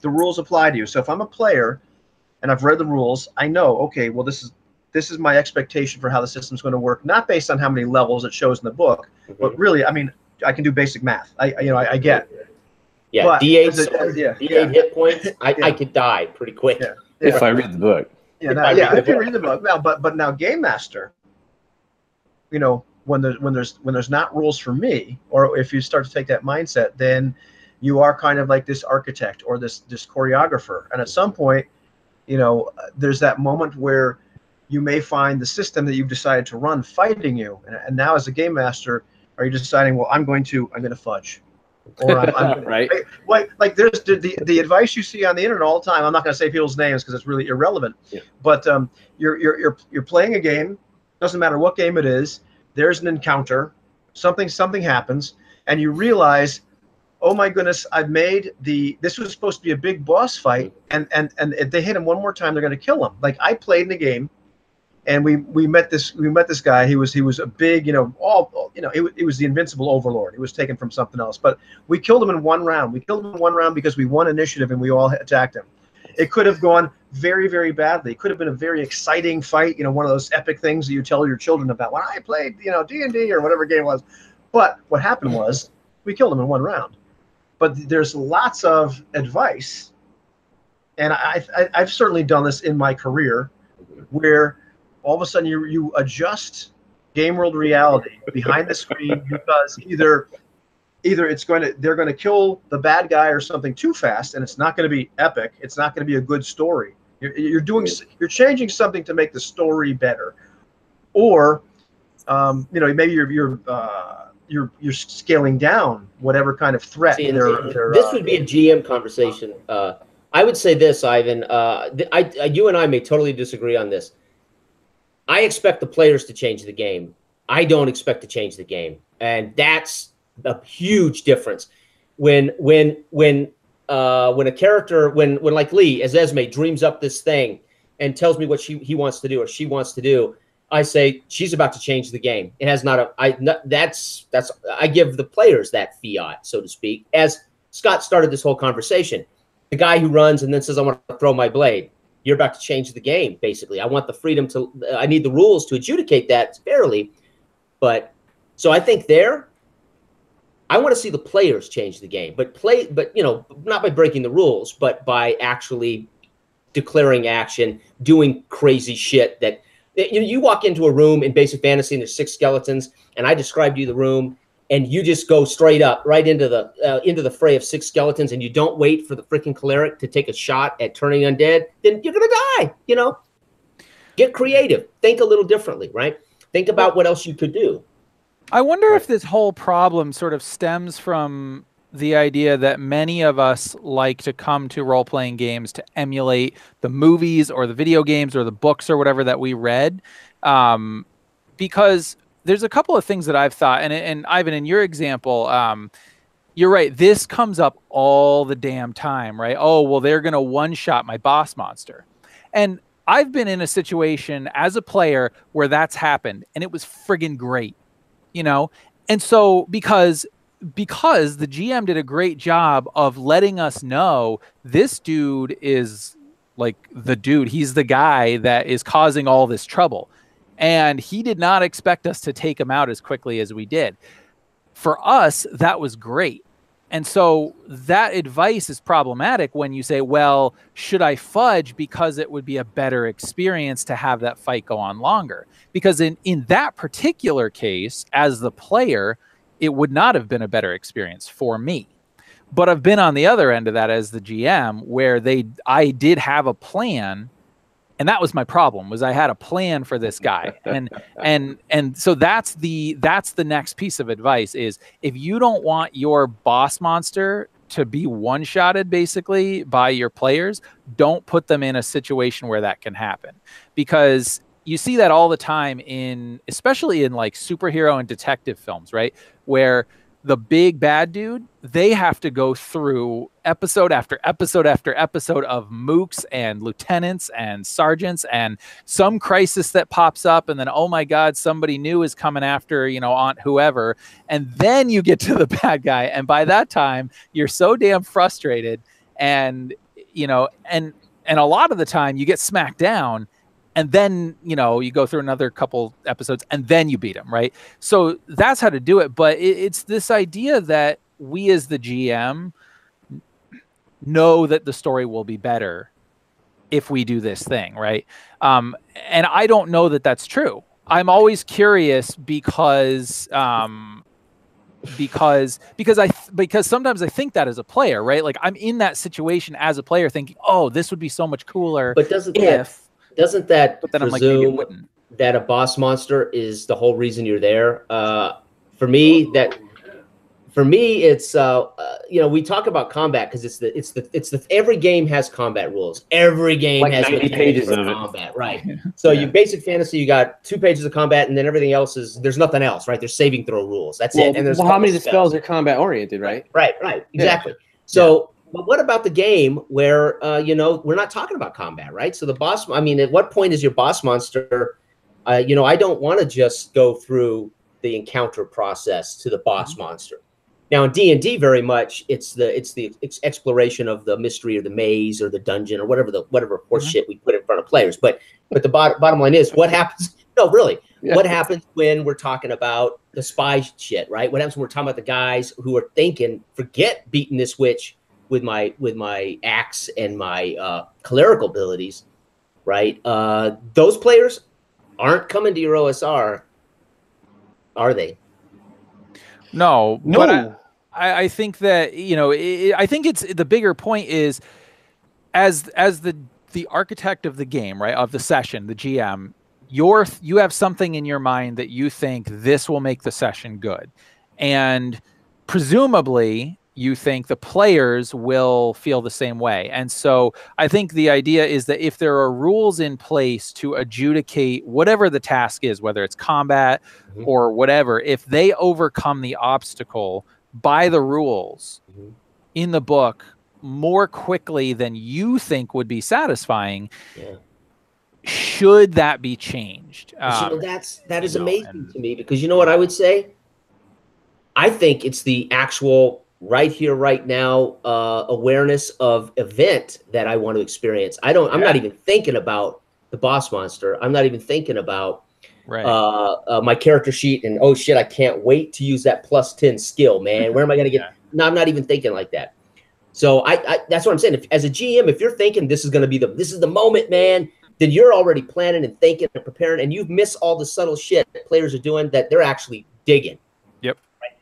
Speaker 1: rules apply to you. So if I'm a player and I've read the rules, I know, okay, well, this is my expectation for how the system's going to work, not based on how many levels it shows in the book, but really, I mean, I can do basic math. I get.
Speaker 3: Yeah, but D8 hit points, I could die pretty quick.
Speaker 2: Yeah. If I read the book.
Speaker 1: If you read the book. Now, but now Game Master, when there's not rules for me, or if you start to take that mindset, then you are kind of like this architect or this choreographer. And at some point, there's that moment where you may find the system that you've decided to run fighting you. And now as a game master, are you deciding, well, I'm going to fudge, or I'm
Speaker 2: right?
Speaker 1: Like there's the advice you see on the internet all the time. I'm not going to say people's names because it's really irrelevant. Yeah. But you're playing a game. Doesn't matter what game it is. There's an encounter, something happens, and you realize, oh my goodness, this was supposed to be a big boss fight, and if they hit him one more time, they're going to kill him. Like I played in the game, and we met this guy. He was a big, it was the invincible overlord. He was taken from something else, but we killed him in one round. We killed him in one round because we won initiative and we all attacked him. It could have gone very, very badly. It could have been a very exciting fight, one of those epic things that you tell your children about. When I played, D&D or whatever game it was. But what happened was we killed him in one round. But there's lots of advice, and I've certainly done this in my career, where all of a sudden you adjust game world reality behind the screen because either they're going to kill the bad guy or something too fast, and it's not going to be epic. It's not going to be a good story. You're changing something to make the story better, or maybe you're scaling down whatever kind of threat.
Speaker 3: This would be a GM conversation. I would say this, Ivan. You and I may totally disagree on this. I expect the players to change the game. I don't expect to change the game, and that's a huge difference. When a character, when like Lee as Esme dreams up this thing and tells me what he wants to do or she wants to do, I say she's about to change the game. It has not I give the players that fiat, so to speak. As Scott started this whole conversation, the guy who runs and then says, I want to throw my blade. You're about to change the game, basically. I want the freedom I need the rules to adjudicate that fairly. But so I think I want to see the players change the game, but not by breaking the rules, but by actually declaring action, doing crazy shit that you walk into a room in Basic Fantasy and there's 6 skeletons, and I describe to you the room, and you just go straight up right into the fray of 6 skeletons, and you don't wait for the freaking cleric to take a shot at turning undead, then you're gonna die. Get creative, think a little differently, right? Think about what else you could do.
Speaker 4: I wonder if this whole problem sort of stems from the idea that many of us like to come to role-playing games to emulate the movies or the video games or the books or whatever that we read, because there's a couple of things that I've thought, and Ivan, in your example, you're right. This comes up all the damn time, right? Oh, well, they're going to one-shot my boss monster. And I've been in a situation as a player where that's happened, and it was friggin' great, you know? And so because the GM did a great job of letting us know this dude is like the dude. He's the guy that is causing all this trouble. And he did not expect us to take him out as quickly as we did. For us, that was great. And so that advice is problematic when you say, well, should I fudge because it would be a better experience to have that fight go on longer? Because in that particular case, as the player, it would not have been a better experience for me. But I've been on the other end of that as the GM where I did have a plan, and that was my problem, was I had a plan for this guy. And so that's the next piece of advice is if you don't want your boss monster to be one-shotted basically by your players, don't put them in a situation where that can happen. Because you see that all the time especially in like superhero and detective films, right? Where the big bad dude, they have to go through episode after episode after episode of mooks and lieutenants and sergeants and some crisis that pops up, and then, oh my God, somebody new is coming after, Aunt whoever. And then you get to the bad guy. And by that time, you're so damn frustrated. And, and a lot of the time you get smacked down. And then, you go through another couple episodes and then you beat them, right? So that's how to do it. But it's this idea that we as the GM know that the story will be better if we do this thing, right? And I don't know that that's true. I'm always curious because sometimes I think that as a player, right? Like I'm in that situation as a player thinking, oh, this would be so much cooler.
Speaker 3: But doesn't that presume that a boss monster is the whole reason you're there? For me, it's we talk about combat because it's the every game has combat rules. Every game
Speaker 2: like
Speaker 3: has
Speaker 2: 90 pages of
Speaker 3: combat, right? So you basic fantasy, you got 2 pages of combat, and then everything else there's nothing else, right? There's saving throw rules. That's it. And there's
Speaker 2: how many of the spells are combat oriented, right?
Speaker 3: Right, exactly. Yeah. So. But what about the game where, we're not talking about combat, right? So at what point is your boss monster, I don't want to just go through the encounter process to the boss monster. Now in D&D, very much, it's the exploration of the mystery or the maze or the dungeon or whatever horse shit we put in front of players. But the bottom line is what happens, no, really, what happens when we're talking about the spy shit, right? What happens when we're talking about the guys who are thinking, forget beating this witch with my axe and my clerical abilities, right? Those players aren't coming to your OSR, are they?
Speaker 4: No. But I think that I think it's the bigger point is as the architect of the game, right, of the session, the GM, you have something in your mind that you think this will make the session good, and presumably you think the players will feel the same way. And so I think the idea is that if there are rules in place to adjudicate whatever the task is, whether it's combat or whatever, if they overcome the obstacle by the rules in the book more quickly than you think would be satisfying, should that be changed?
Speaker 3: That is amazing to me, because you know what I would say? I think it's the actual right here, right now, awareness of event that I want to experience. I'm not even thinking about the boss monster. I'm not even thinking about my character sheet and, oh shit, I can't wait to use that +10 skill, man. Where am I going to get? No, I'm not even thinking like that. So I that's what I'm saying. As a GM, if you're thinking this is going to be this is the moment, man, then you're already planning and thinking and preparing, and you've missed all the subtle shit that players are doing that they're actually digging.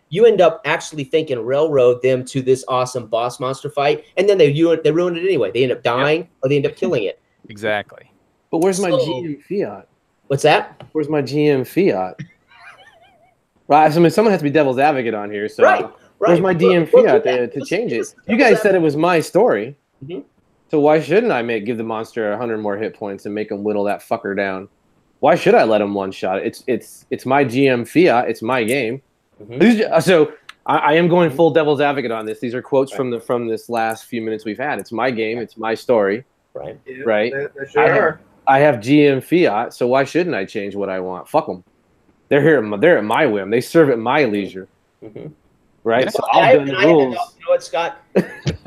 Speaker 3: You end up actually thinking railroad them to this awesome boss monster fight, and then they ruin it anyway. They end up dying or they end up killing it.
Speaker 4: Exactly.
Speaker 2: But where's my GM fiat?
Speaker 3: What's that?
Speaker 2: Where's my GM fiat? Right. So someone has to be devil's advocate on here. So where's my DM fiat to change it? You guys said it was my story. So why shouldn't I give the monster 100 more hit points and make him whittle that fucker down? why should I let them one shot? It's my GM fiat. It's my game. So I am going full devil's advocate on this. These are quotes from this last few minutes we've had. It's my game. It's my story.
Speaker 3: Right.
Speaker 2: Right.
Speaker 1: They sure
Speaker 2: I have GM fiat, so why shouldn't I change what I want? Fuck them. They're here. They're at my whim. They serve at my leisure. Right. So I'll bend the rules.
Speaker 3: You know what, Scott?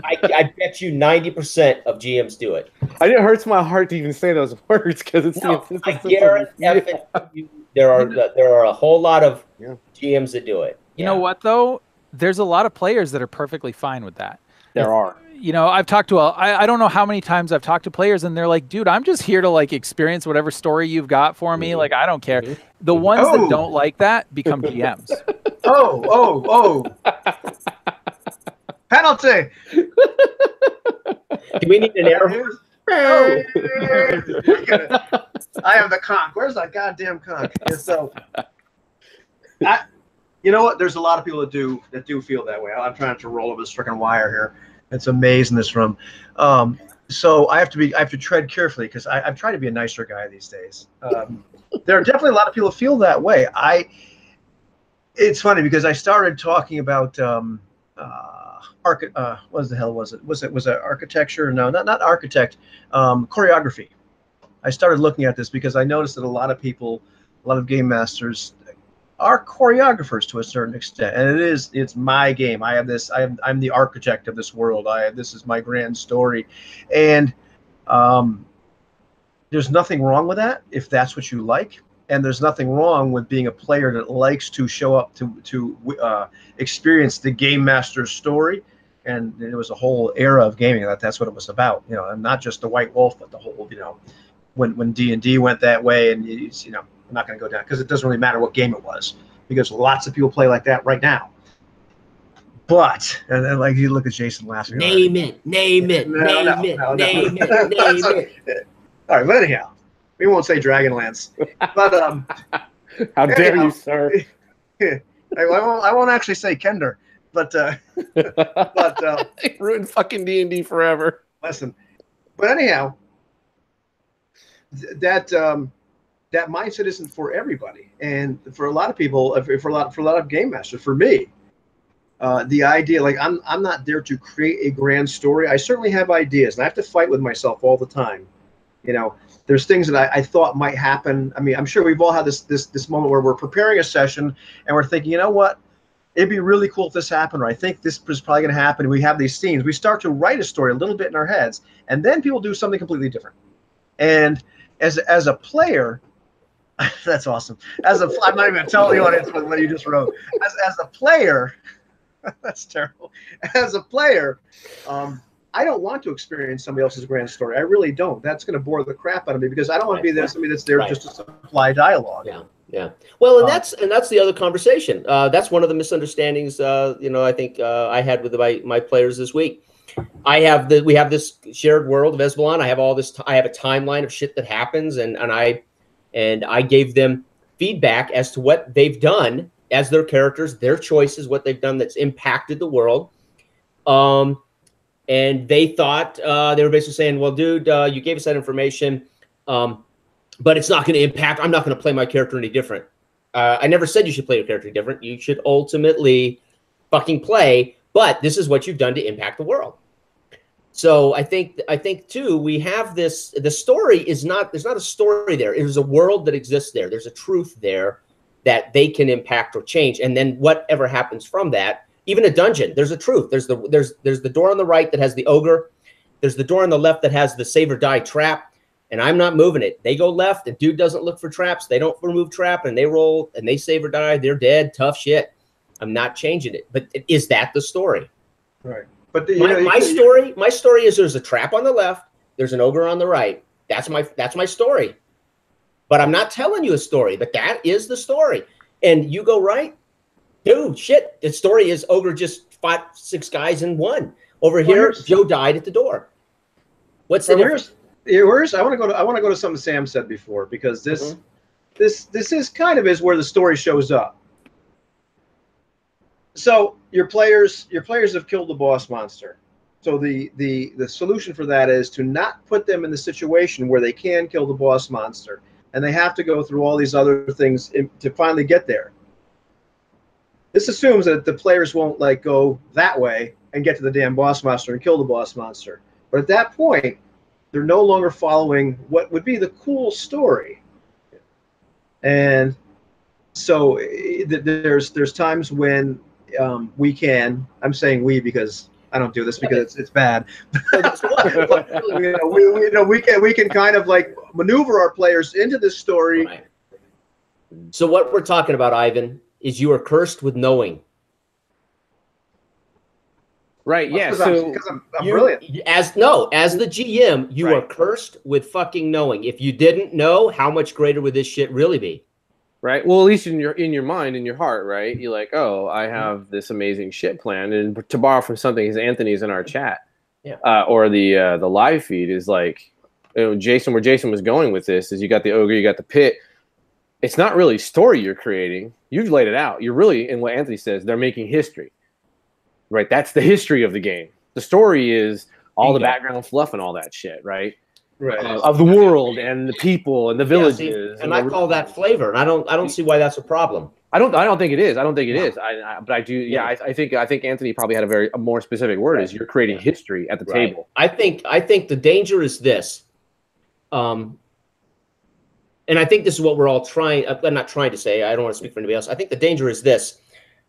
Speaker 3: I bet you 90% of GMs do it.
Speaker 2: It hurts my heart to even say those words because it's.
Speaker 3: I guarantee you, there are a whole lot of GMs that do it.
Speaker 4: You know what though? There's a lot of players that are perfectly fine with that.
Speaker 2: There are.
Speaker 4: You know, I've talked to I don't know how many times I've talked to players and they're like, dude, I'm just here to like experience whatever story you've got for me. Like, I don't care. The ones that don't like that become GMs.
Speaker 1: Penalty.
Speaker 3: Do we need an air horn?
Speaker 1: I have the conch. Where's that goddamn conch? And so, you know what? There's a lot of people that do feel that way. I'm trying to roll over this freaking wire here. It's a maze in this room. So I have to tread carefully because I've tried to be a nicer guy these days. There are definitely a lot of people who feel that way. It's funny because I started talking about what the hell was it? Was it architecture? No, not architect. Choreography. I started looking at this because I noticed that a lot of people, a lot of game masters, are choreographers to a certain extent, and it's my game. I'm the architect of this world. This is my grand story, and there's nothing wrong with that if that's what you like, and there's nothing wrong with being a player that likes to show up to experience the game master's story. And there was a whole era of gaming that's what it was about, you know, and not just the White Wolf, but the whole, you know, when D&D went that way, and you know. I'm not going to go down because it doesn't really matter what game it was, because lots of people play like that right now. But and then, like, you look at Jason laughing.
Speaker 3: Name it.
Speaker 1: All right, but anyhow, we won't say Dragonlance. But
Speaker 2: how dare you, sir?
Speaker 1: I won't actually say Kender, but
Speaker 2: ruined fucking D&D forever.
Speaker 1: Listen, but anyhow, that mindset isn't for everybody, and for a lot of people, for a lot of game masters, for me, the idea, like, I'm not there to create a grand story. I certainly have ideas, and I have to fight with myself all the time. You know, there's things that I thought might happen. I mean, I'm sure we've all had this moment where we're preparing a session and we're thinking, you know what, it'd be really cool if this happened, or I think this is probably going to happen. We have these scenes. We start to write a story a little bit in our heads, and then people do something completely different. And as a player. That's awesome. I'm not even going to tell the audience what you just wrote. As a player, that's terrible. As a player, I don't want to experience somebody else's grand story. I really don't. That's going to bore the crap out of me because I don't want to be there somebody that's there just to supply dialogue.
Speaker 3: Yeah. Well, and that's the other conversation. That's one of the misunderstandings. You know, I think I had with my players this week. We have this shared world of Esbalon. I have all this. I have a timeline of shit that happens, and I gave them feedback as to what they've done as their characters, their choices, what they've done that's impacted the world. And they thought, they were basically saying, well, dude, you gave us that information, but it's not going to impact. I'm not going to play my character any different. I never said you should play your character different. You should ultimately fucking play, but this is what you've done to impact the world. So I think too, we have this, the story is not, there's not a story there. There's a world that exists there. There's a truth there that they can impact or change. And then whatever happens from that, even a dungeon, there's a truth. There's the door on the right that has the ogre. There's the door on the left that has the save or die trap. And I'm not moving it. They go left and dude doesn't look for traps. They don't remove trap and they roll and they save or die. They're dead. Tough shit. I'm not changing it. But is that the story?
Speaker 1: Right. But
Speaker 3: my story is there's a trap on the left, there's an ogre on the right. That's my story. But I'm not telling you a story, but that is the story. And you go right, dude, shit. The story is ogre just fought 6 guys and won. Over here, Joe died at the door. What's the difference?
Speaker 1: I want to go to something Sam said before, because this is kind of where the story shows up. So your players have killed the boss monster. So the solution for that is to not put them in the situation where they can kill the boss monster. and they have to go through all these other things to finally get there. This assumes that the players won't like go that way and get to the damn boss monster and kill the boss monster. But at that point, they're no longer following what would be the cool story. And so there's times when we can. I'm saying we because I don't do this because it's bad. But, we can kind of like maneuver our players into this story.
Speaker 3: Right. So what we're talking about, Ivan, is you are cursed with knowing.
Speaker 2: Right. Yeah.
Speaker 1: Because I'm brilliant.
Speaker 3: As the GM, you are cursed with fucking knowing. If you didn't know, how much greater would this shit really be?
Speaker 2: Right. Well, at least in your mind, in your heart, right? You're like, oh, I have this amazing shit plan. And to borrow from something, as Anthony's in our chat, or the live feed is like, Jason, where Jason was going with this is you got the ogre, you got the pit. It's not really story you're creating. You've laid it out. You're really, in what Anthony says, they're making history. Right, that's the history of the game. The story is all the background fluff and all that shit, right?
Speaker 1: Right.
Speaker 2: Of the world and the people and the villages.
Speaker 3: Yeah, and I call that flavor, and I don't see why that's a problem.
Speaker 2: I don't think it is. I don't think it is. But I do. Yeah, I think Anthony probably had a more specific word. Is you're creating history at the table.
Speaker 3: I think the danger is this, and I think this is what we're all trying. I'm not trying to say. I don't want to speak for anybody else. I think the danger is this.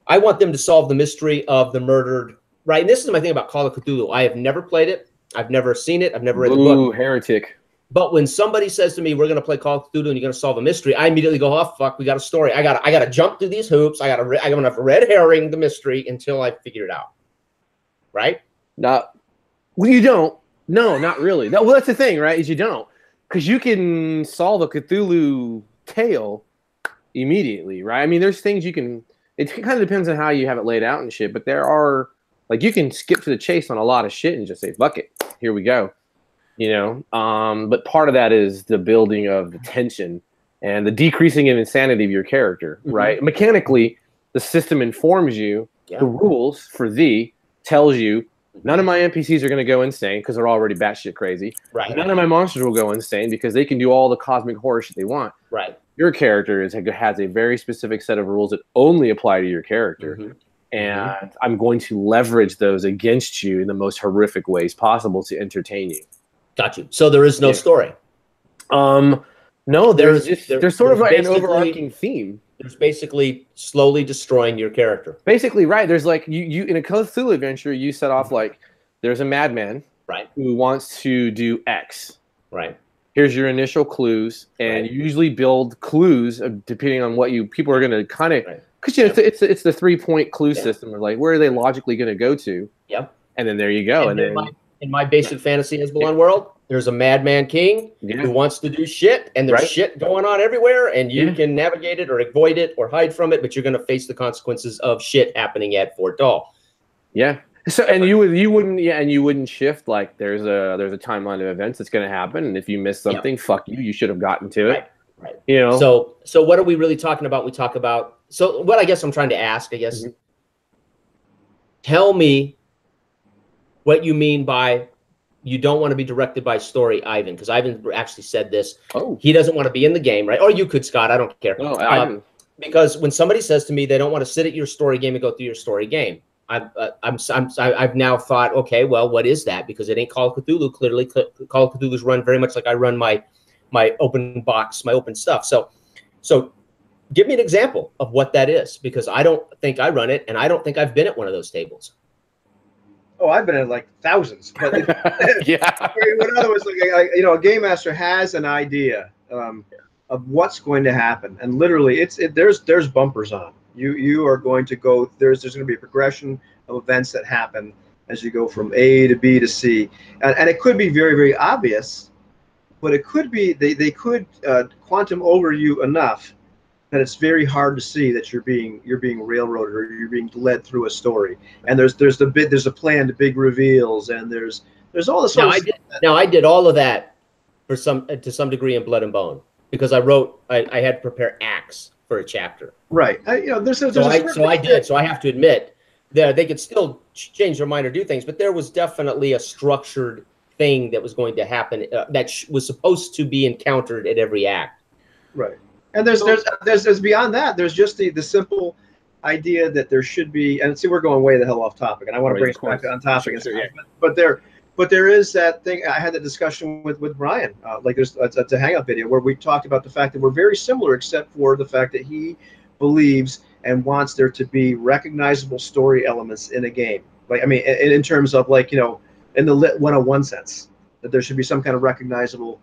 Speaker 3: I want them to solve the mystery of the murdered, right? And this is my thing about Call of Cthulhu. I have never played it. I've never seen it. I've never read the book.
Speaker 2: Ooh, heretic.
Speaker 3: But when somebody says to me, we're going to play Call of Cthulhu and you're going to solve a mystery, I immediately go, oh, fuck, we got a story. I got to jump through these hoops. I'm going to have red herring the mystery until I figure it out. Right?
Speaker 2: Well, you don't. No, not really. No, well, that's the thing, right, is you don't. Because you can solve a Cthulhu tale immediately, right? I mean, there's things you can... It kind of depends on how you have it laid out and shit, but there are, like, you can skip to the chase on a lot of shit and just say, fuck it, here we go, but part of that is the building of the tension and the decreasing of insanity of your character, right? Mechanically, the system informs you, the rules for thee tells you, none of my NPCs are going to go insane because they're already batshit crazy.
Speaker 3: Right.
Speaker 2: None of my monsters will go insane because they can do all the cosmic horror shit they want.
Speaker 3: Right.
Speaker 2: Your character has a very specific set of rules that only apply to your character. And I'm going to leverage those against you in the most horrific ways possible to entertain you.
Speaker 3: Got you. So there is no story.
Speaker 2: No, there's sort of like an overarching theme.
Speaker 3: There's basically slowly destroying your character.
Speaker 2: Basically, right. There's like you in a Cthulhu adventure, you set off like there's a madman who wants to do X.
Speaker 3: Right.
Speaker 2: Here's your initial clues, and you usually build clues depending on what people are going to kind of, because it's the 3-point clue system of like where are they logically going to go to? Yep. And then there you go. And then
Speaker 3: in my basic fantasy Hezbollah world, there's a madman king who wants to do shit, and there's shit going on everywhere, and you can navigate it or avoid it or hide from it, but you're going to face the consequences of shit happening at Fort Dahl.
Speaker 2: Yeah. So and you wouldn't shift like there's a timeline of events that's going to happen, and if you miss something, fuck you, you should have gotten to it.
Speaker 3: Right. You know. So what are we really talking about? We talk about what I guess I'm trying to ask. Tell me what you mean by you don't want to be directed by story, Ivan, because Ivan actually said this. Oh. He doesn't want to be in the game, right? Or you could, Scott. I don't care.
Speaker 2: No, Ivan.
Speaker 3: Because when somebody says to me they don't want to sit at your story game and go through your story game. I've now thought, okay, well, what is that? Because it ain't Call of Cthulhu. Clearly, Call of Cthulhu's run very much like I run my open box, my open stuff. So give me an example of what that is, because I don't think I run it, and I don't think I've been at one of those tables.
Speaker 1: Oh, I've been at like thousands. But
Speaker 2: yeah.
Speaker 1: In other words, a game master has an idea of what's going to happen, and literally, there's bumpers on. You are going to go. There's going to be a progression of events that happen as you go from A to B to C, and it could be very, very obvious, but it could be they could quantum over you enough that it's very hard to see that you're being railroaded or you're being led through a story. And there's a plan to big reveals, and there's all this.
Speaker 3: I did all of that to some degree in Blood and Bone, because I had to prepare acts for a chapter.
Speaker 1: Right. I
Speaker 3: did. So I have to admit that they could still change their mind or do things, but there was definitely a structured thing that was going to happen that was supposed to be encountered at every act.
Speaker 1: Right. And there's beyond that. There's just the simple idea that there should be, and see, we're going way the hell off topic, and I want to bring us back on topic.
Speaker 2: Sure, yeah.
Speaker 1: But there is that thing. I had that discussion with Brian. Like there's a hangout video where we talked about the fact that we're very similar, except for the fact that he believes and wants there to be recognizable story elements in a game. Like, I mean, in terms of like, in the Lit 101 sense, that there should be some kind of recognizable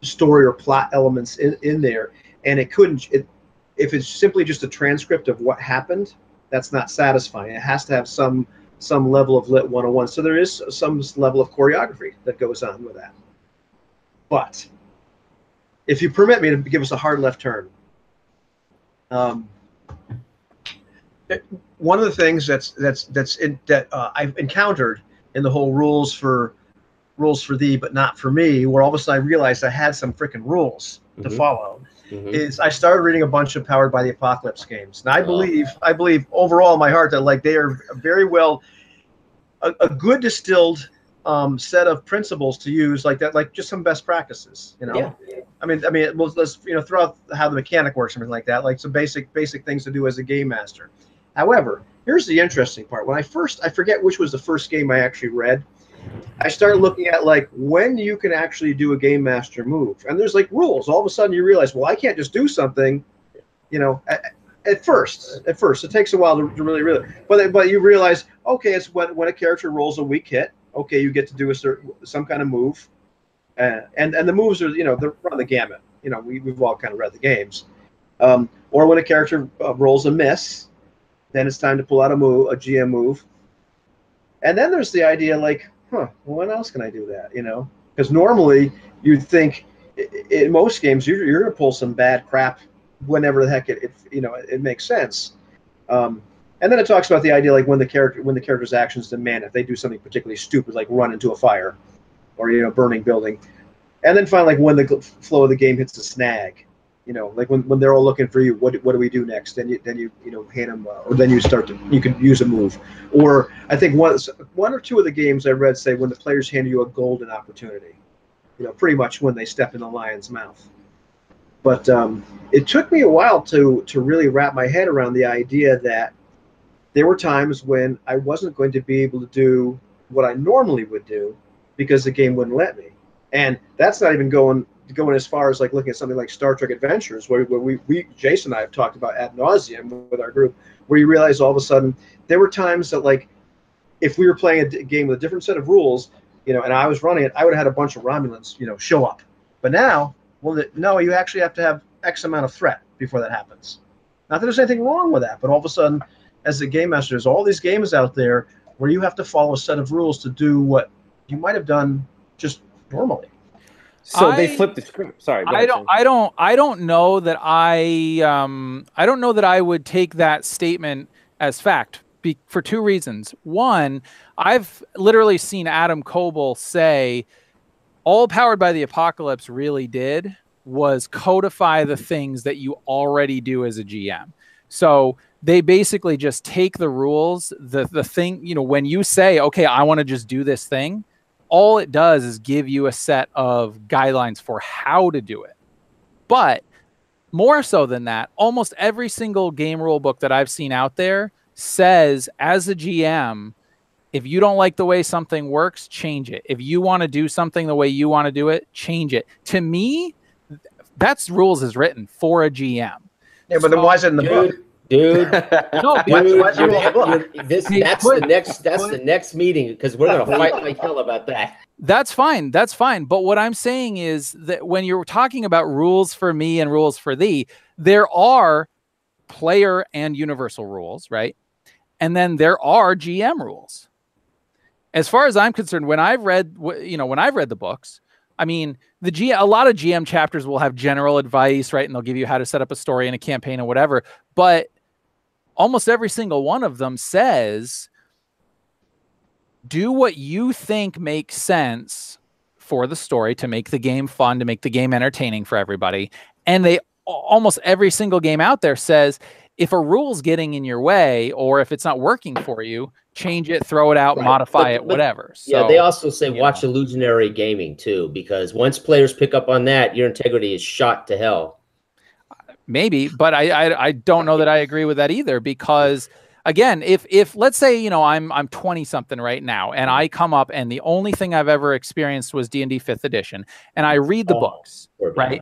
Speaker 1: story or plot elements in there. And if it's simply just a transcript of what happened, that's not satisfying. It has to have some level of Lit 101. So there is some level of choreography that goes on with that. But if you permit me to give us a hard left turn, one of the things that I've encountered in the whole rules for thee but not for me, where all of a sudden I realized I had some freaking rules to follow, is I started reading a bunch of Powered by the Apocalypse games. And I believe overall in my heart that like they are very well a good distilled set of principles to use, like that, like just some best practices, Yeah. I mean, let's throw out how the mechanic works, something like that, like some basic things to do as a game master. However, here's the interesting part. When I forget which was the first game I actually read, I started looking at like when you can actually do a game master move, and there's like rules. All of a sudden, you realize, well, I can't just do something, At first, it takes a while to really, but you realize, okay, it's when a character rolls a weak hit. Okay, you get to do some kind of move, and the moves are they're run the gamut. We've all kind of read the games, or when a character rolls a miss, then it's time to pull out a GM move, and then there's the idea like, well, when else can I do that? Because normally you'd think in most games you're going to pull some bad crap whenever the heck it makes sense. And then it talks about the idea like when the character's actions demand if they do something particularly stupid like run into a fire or burning building, and then finally like when the flow of the game hits a snag, like when they're all looking for you, what do we do next? Then you hand them, or then you can use a move, or I think one or two of the games I read say when the players hand you a golden opportunity, pretty much when they step in the lion's mouth. But it took me a while to really wrap my head around the idea that there were times when I wasn't going to be able to do what I normally would do because the game wouldn't let me. And that's not even going as far as like looking at something like Star Trek Adventures, where we Jason and I have talked about ad nauseum with our group, where you realize all of a sudden there were times that like if we were playing a game with a different set of rules, and I was running it, I would have had a bunch of Romulans, show up. But now, well, no, you actually have to have X amount of threat before that happens. Not that there's anything wrong with that, but all of a sudden, as a game master, there's all these games out there where you have to follow a set of rules to do what you might have done just normally.
Speaker 2: So they flipped the script. Sorry,
Speaker 4: I don't know that I don't know that I would take that statement as fact for two reasons. One, I've literally seen Adam Coble say all Powered by the Apocalypse really did was codify the things that you already do as a GM. So they basically just take the rules, the thing, when you say, okay, I want to just do this thing, all it does is give you a set of guidelines for how to do it. But more so than that, almost every single game rule book that I've seen out there says, as a GM, if you don't like the way something works, change it. If you want to do something the way you want to do it, change it. To me, that's rules is written for a GM.
Speaker 1: Yeah, but then why is it in the book?
Speaker 3: Dude,
Speaker 1: no,
Speaker 3: that's the next meeting, because we're gonna fight like hell about that.
Speaker 4: That's fine. But what I'm saying is that when you're talking about rules for me and rules for thee, there are player and universal rules, right? And then there are GM rules. As far as I'm concerned, when I've read the books, I mean, a lot of GM chapters will have general advice, right? And they'll give you how to set up a story and a campaign and whatever. But almost every single one of them says, do what you think makes sense for the story to make the game fun, to make the game entertaining for everybody. And almost every single game out there says, if a rule's getting in your way, or if it's not working for you, change it, throw it out, modify it, whatever. So,
Speaker 3: yeah, they also say watch illusionary gaming too, because once players pick up on that, your integrity is shot to hell.
Speaker 4: Maybe, but I don't know that I agree with that either, because again, if let's say, you know, I'm 20 something right now, and I come up and the only thing I've ever experienced was D&D 5th edition, and I read the books, right?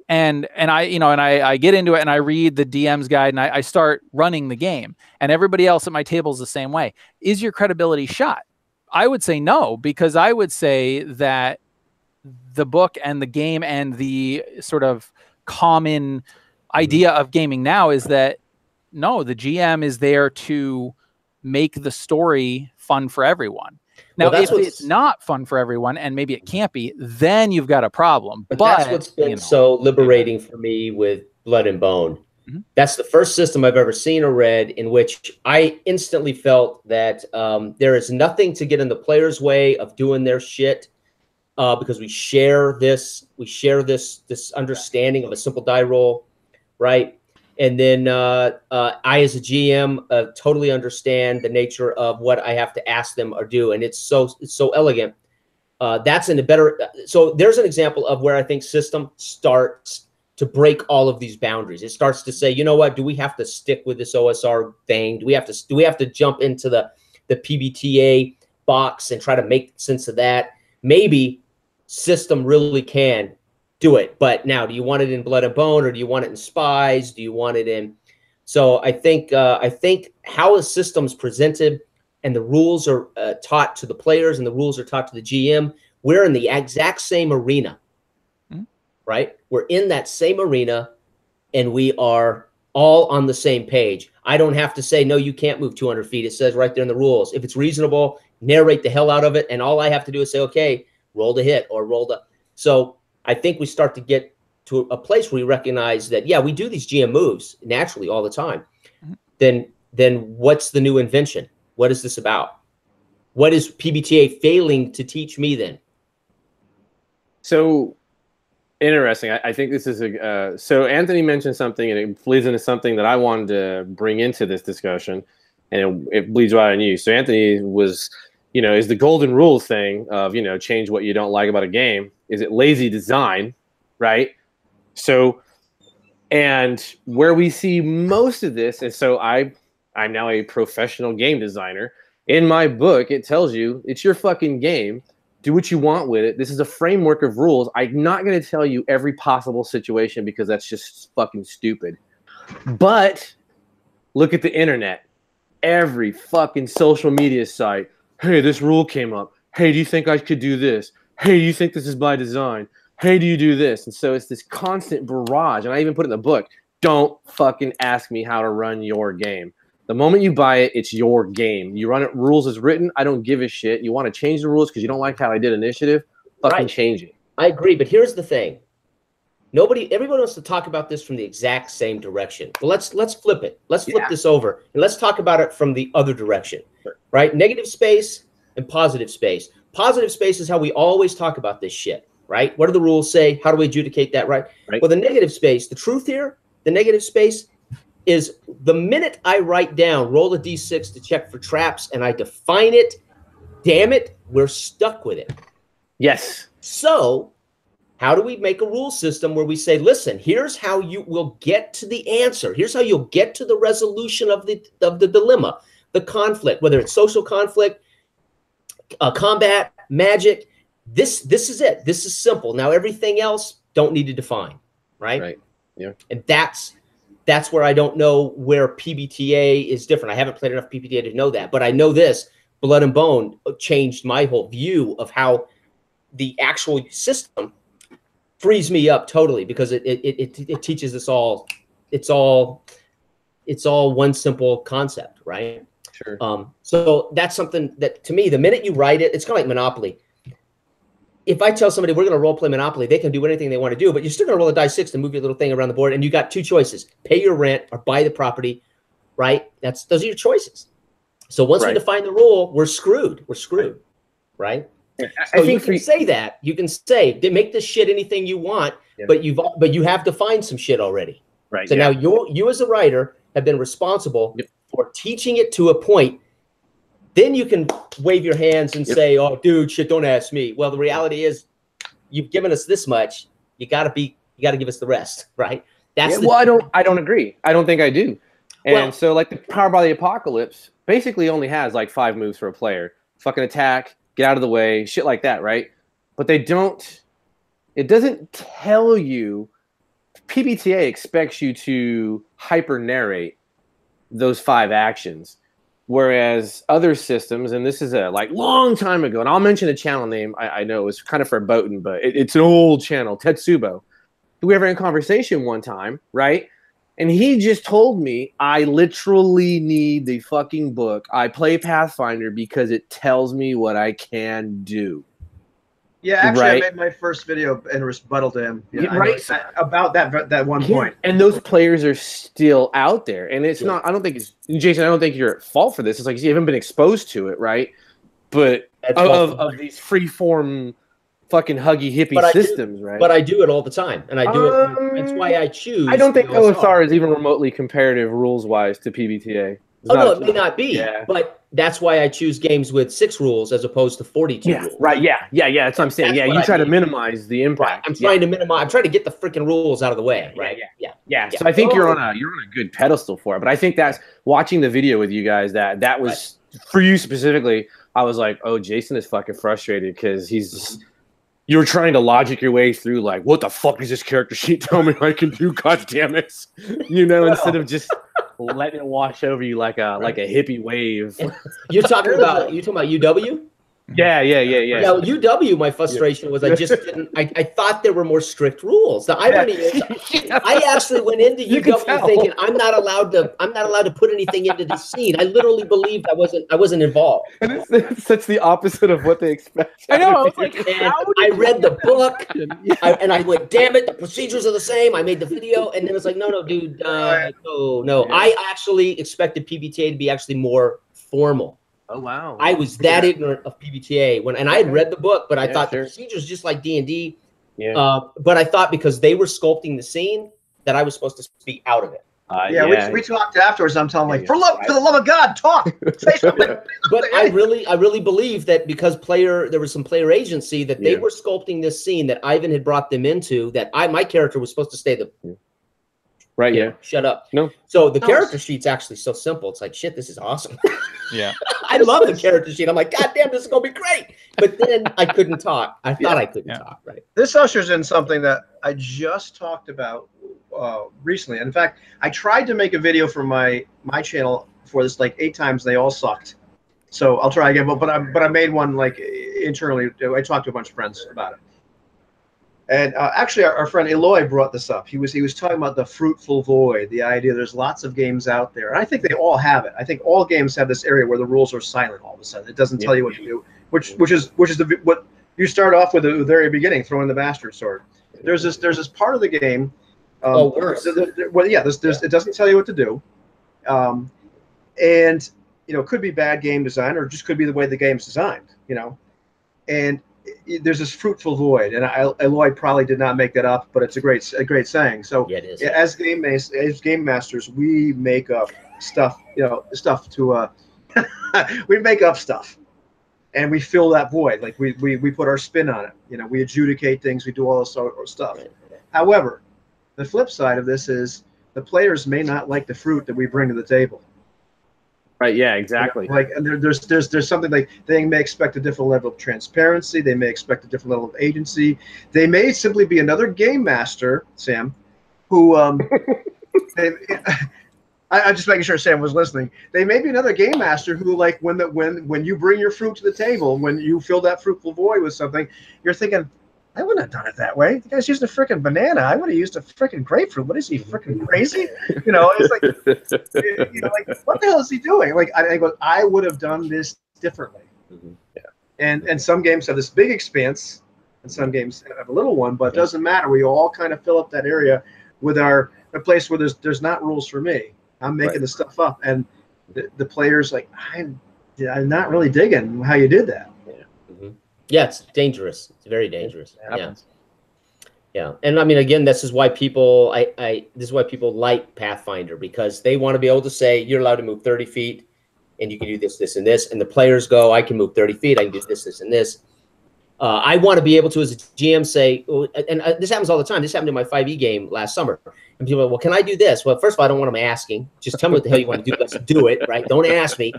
Speaker 4: And I, you know, and I get into it and I read the DM's guide and I start running the game, and everybody else at my table is the same way. Is your credibility shot? I would say no, because I would say that the book and the game and the sort of common idea of gaming now is that no, the GM is there to make the story fun for everyone. Now, if it's not fun for everyone, and maybe it can't be, then you've got a problem.
Speaker 3: But that's what's been so liberating for me with Blood and Bone. That's the first system I've ever seen or read in which I instantly felt that there is nothing to get in the player's way of doing their shit, because we share this understanding of a simple die roll, right? And then I, as a GM, totally understand the nature of what I have to ask them or do, and it's so elegant. That's in a better. So there's an example of where I think system starts to break all of these boundaries. It starts to say, you know what? Do we have to stick with this OSR thing? Do we have to jump into the PBTA box and try to make sense of that? Maybe system really can do it, but now, do you want it in Blood and Bone, or do you want it in Spies? Do you want it in? So I think how a system's presented and the rules are taught to the players and the rules are taught to the GM. We're in the exact same arena, right? We're in that same arena, and we are all on the same page. I don't have to say, no, you can't move 200 feet. It says right there in the rules. If it's reasonable, narrate the hell out of it, and all I have to do is say, okay, roll the hit or roll the. So I think we start to get to a place where we recognize that, yeah, we do these GM moves naturally all the time. Then what's the new invention? What is this about? What is PBTA failing to teach me then?
Speaker 2: So interesting. I think this is so Anthony mentioned something, and it bleeds into something that I wanted to bring into this discussion, and it bleeds right on you. So Anthony was, you know, is the golden rule thing of, you know, change what you don't like about a game. Is it lazy design, right? So, and where we see most of this, and so I'm now a professional game designer. In my book, it tells you it's your fucking game. Do what you want with it. This is a framework of rules. I'm not going to tell you every possible situation because that's just fucking stupid. But look at the internet. Every fucking social media site. Hey, this rule came up. Hey, do you think I could do this? Hey, do you think this is by design? Hey, do you do this? And so it's this constant barrage. And I even put it in the book. Don't fucking ask me how to run your game. The moment you buy it, it's your game. You run it rules as written. I don't give a shit. You want to change the rules because you don't like how I did initiative? Fucking change it.
Speaker 3: I agree. But here's the thing. Everybody wants to talk about this from the exact same direction. Well, let's flip it. Let's flip this over. And let's talk about it from the other direction. Right? Negative space and positive space. Positive space is how we always talk about this shit, right? What do the rules say? How do we adjudicate that, right? Well, the negative space, the truth here, the negative space is the minute I write down, roll a D6 to check for traps, and I define it, damn it, we're stuck with it.
Speaker 2: Yes.
Speaker 3: So how do we make a rule system where we say, listen, here's how you will get to the answer. Here's how you'll get to the resolution of the dilemma, the conflict, whether it's social conflict, combat, magic. This is it. This is simple. Now everything else don't need to define, right?
Speaker 2: Right. Yeah.
Speaker 3: And that's where I don't know where PBTA is different. I haven't played enough PBTA to know that, but I know this. Blood and Bone changed my whole view of how the actual system frees me up totally, because it teaches us all. It's all one simple concept, right?
Speaker 2: Sure.
Speaker 3: So that's something that, to me, the minute you write it, it's kind of like Monopoly. If I tell somebody we're going to role play Monopoly, they can do anything they want to do, but you're still going to roll a die 6 to move your little thing around the board, and you got two choices: pay your rent or buy the property, right? Those are your choices. So once we define the rule, we're screwed. We're screwed, right? So you can say that. You can say, make this shit anything you want, but you have defined some shit already.
Speaker 2: Right.
Speaker 3: So now you as a writer have been responsible for teaching it to a point. Then you can wave your hands and say, "Oh, dude, shit, don't ask me." Well, the reality is, you've given us this much. You got to give us the rest, right?
Speaker 2: Well, I don't agree. I don't think I do. And so, like, the Power by the Apocalypse basically only has like 5 moves for a player: fucking attack, get out of the way, shit like that, right? But they don't. It doesn't tell you. PBTA expects you to hyper narrate those 5 actions, whereas other systems, and this is a like long time ago, and I'll mention a channel name I know is kind of verboten, but it's an old channel, Tetsubo. We were in conversation one time, right? And he just told me, I literally need the fucking book. I play Pathfinder because it tells me what I can do.
Speaker 1: Yeah, actually, I made my first video in rebuttal to him. About that one point.
Speaker 2: And those players are still out there, and it's not. I don't think it's Jason. I don't think you're at fault for this. It's like you haven't been exposed to it, right? But of these free form, fucking huggy hippie systems, right?
Speaker 3: But I do it all the time, and I do it. That's why I choose.
Speaker 2: I don't think OSR is even remotely comparative rules wise to PBTA.
Speaker 3: No, it may not be, but that's why I choose games with 6 rules as opposed to 42 rules.
Speaker 2: Right, yeah. That's what I'm saying. You try to minimize the impact.
Speaker 3: I'm trying to minimize. I'm trying to get the freaking rules out of the way, right?
Speaker 2: Yeah. So I think you're on a good pedestal for it. But I think that's watching the video with you guys that was for you specifically. I was like, oh, Jason is fucking frustrated because you were trying to logic your way through like, what the fuck is this character sheet tell me I can do? God damn it, instead of just letting it wash over you like a hippie wave.
Speaker 3: You're talking about UW?
Speaker 2: Yeah.
Speaker 3: Now, UW, my frustration was I just didn't. I thought there were more strict rules. The irony is, I actually went into UW thinking I'm not allowed to put anything into the scene. I literally believed I wasn't involved.
Speaker 2: And it's such the opposite of what they expect.
Speaker 4: I know. I was like,
Speaker 3: I read the book, and I went, "Damn it, the procedures are the same." I made the video, and then it's like, "No, dude, no." I actually expected PBTA to be actually more formal.
Speaker 2: Oh wow!
Speaker 3: I was that ignorant of PBTA and I had read the book, but I thought the procedures just like D&D. Yeah. But I thought because they were sculpting the scene that I was supposed to speak out of it.
Speaker 1: We talked afterwards. I'm telling for the love of God, talk, say something.
Speaker 3: But I really believe that because there was some player agency that they were sculpting this scene that Ivan had brought them into. That my character was supposed to stay the.
Speaker 2: Right. Yeah.
Speaker 3: Shut up.
Speaker 2: No.
Speaker 3: So the character sheet's actually so simple. It's like, shit, this is awesome.
Speaker 4: Yeah.
Speaker 3: I love the character sheet. I'm like, God damn, this is going to be great. But then I couldn't talk. I thought I couldn't talk. Right.
Speaker 1: This ushers in something that I just talked about recently. And in fact, I tried to make a video for my channel for this like 8 times. And they all sucked. So I'll try again. But I made one like internally. I talked to a bunch of friends about it. And actually, our friend Eloy brought this up. He was talking about the fruitful void, the idea there's lots of games out there. And I think they all have it. I think all games have this area where the rules are silent all of a sudden. It doesn't tell you what to do, which is what you start off with at the very beginning, throwing the bastard sword. There's this part of the game.
Speaker 3: Worse.
Speaker 1: It doesn't tell you what to do, and it could be bad game design or just could be the way the game's designed. And there's this fruitful void, and Eloy probably did not make that up, but it's a great saying. So
Speaker 3: it is.
Speaker 1: As game masters, we make up stuff, stuff to we make up stuff, and we fill that void. Like we put our spin on it. We adjudicate things, we do all this sort of stuff. Right. However, the flip side of this is the players may not like the fruit that we bring to the table.
Speaker 2: Right. Yeah. Exactly.
Speaker 1: And there's something like they may expect a different level of transparency. They may expect a different level of agency. They may simply be another game master, Sam, who I'm just making sure Sam was listening. They may be another game master who, like, when you bring your fruit to the table, when you fill that fruitful void with something, you're thinking, I wouldn't have done it that way. The guy's using a freaking banana. I would have used a freaking grapefruit. What is he, freaking crazy? It's like, like, what the hell is he doing? Like, I would have done this differently. Mm-hmm. Yeah. And some games have this big expanse, and some games have a little one, but it doesn't matter. We all kind of fill up that area with a place where there's not rules for me. I'm making the stuff up, and the players like, I'm not really digging how you did that.
Speaker 3: Yeah, it's dangerous. It's very dangerous. Yeah. Yeah, and I mean, again, this is why people this is why people like Pathfinder, because they want to be able to say you're allowed to move 30 feet, and you can do this, this, and this, and the players go, I can move 30 feet, I can do this, this, and this. I want to be able to, as a GM, say, and this happens all the time. This happened in my 5e game last summer. And people are, well, can I do this? Well, first of all, I don't want them asking. Just tell me what the hell you want to do. Let's do it, right? Don't ask me.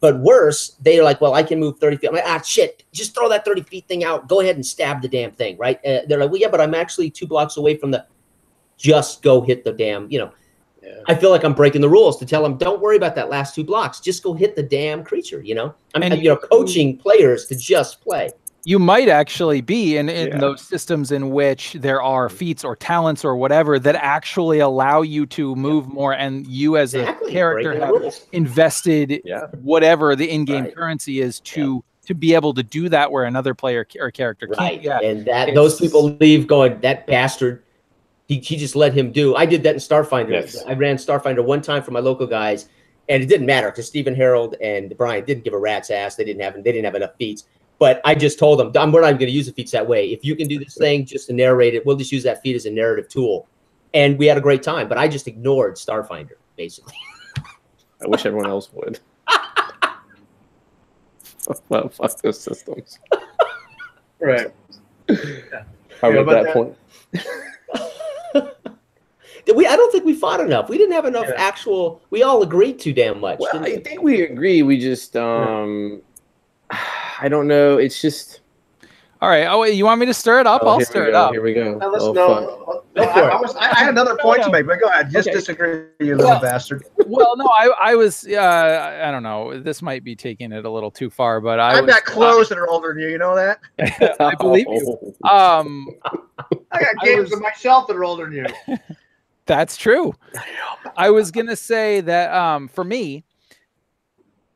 Speaker 3: But worse, they're like, well, I can move 30 feet. I'm like, shit, just throw that 30 feet thing out. Go ahead and stab the damn thing, right? They're like, well, yeah, but I'm actually 2 blocks away from the, just go hit the damn, Yeah. I feel like I'm breaking the rules to tell them, don't worry about that last 2 blocks. Just go hit the damn creature, I'm coaching players to just play.
Speaker 4: You might actually be in those systems in which there are feats or talents or whatever that actually allow you to move more, and you as a character have invested whatever the in-game currency is to be able to do that where another player or character can't. Yeah.
Speaker 3: And those people leave going, that bastard, he just let him do. I did that in Starfinder. Yes. I ran Starfinder one time for my local guys, and it didn't matter because Stephen Harold and Brian didn't give a rat's ass. They didn't have enough feats. But I just told them, we're not even going to use the feats that way. If you can do this thing just to narrate it, we'll just use that feat as a narrative tool. And we had a great time. But I just ignored Starfinder, basically.
Speaker 2: I wish everyone else would. Well, fuck those systems.
Speaker 1: Right.
Speaker 2: How about that point?
Speaker 3: I don't think we fought enough. We didn't have enough actual. We all agreed too damn much.
Speaker 2: Well, I think we agree. We just, I don't know. It's just.
Speaker 4: All right. Oh, you want me to stir it up? I'll stir it up.
Speaker 2: Here we go.
Speaker 1: I had another point to make, but go ahead. Just disagree, you little bastard.
Speaker 4: Well, no, I was. I don't know. This might be taking it a little too far, but
Speaker 1: I've got clothes that are older than you. You know that?
Speaker 4: I believe you.
Speaker 1: I got games on my shelf that are older than you.
Speaker 4: That's true. I was gonna say that for me,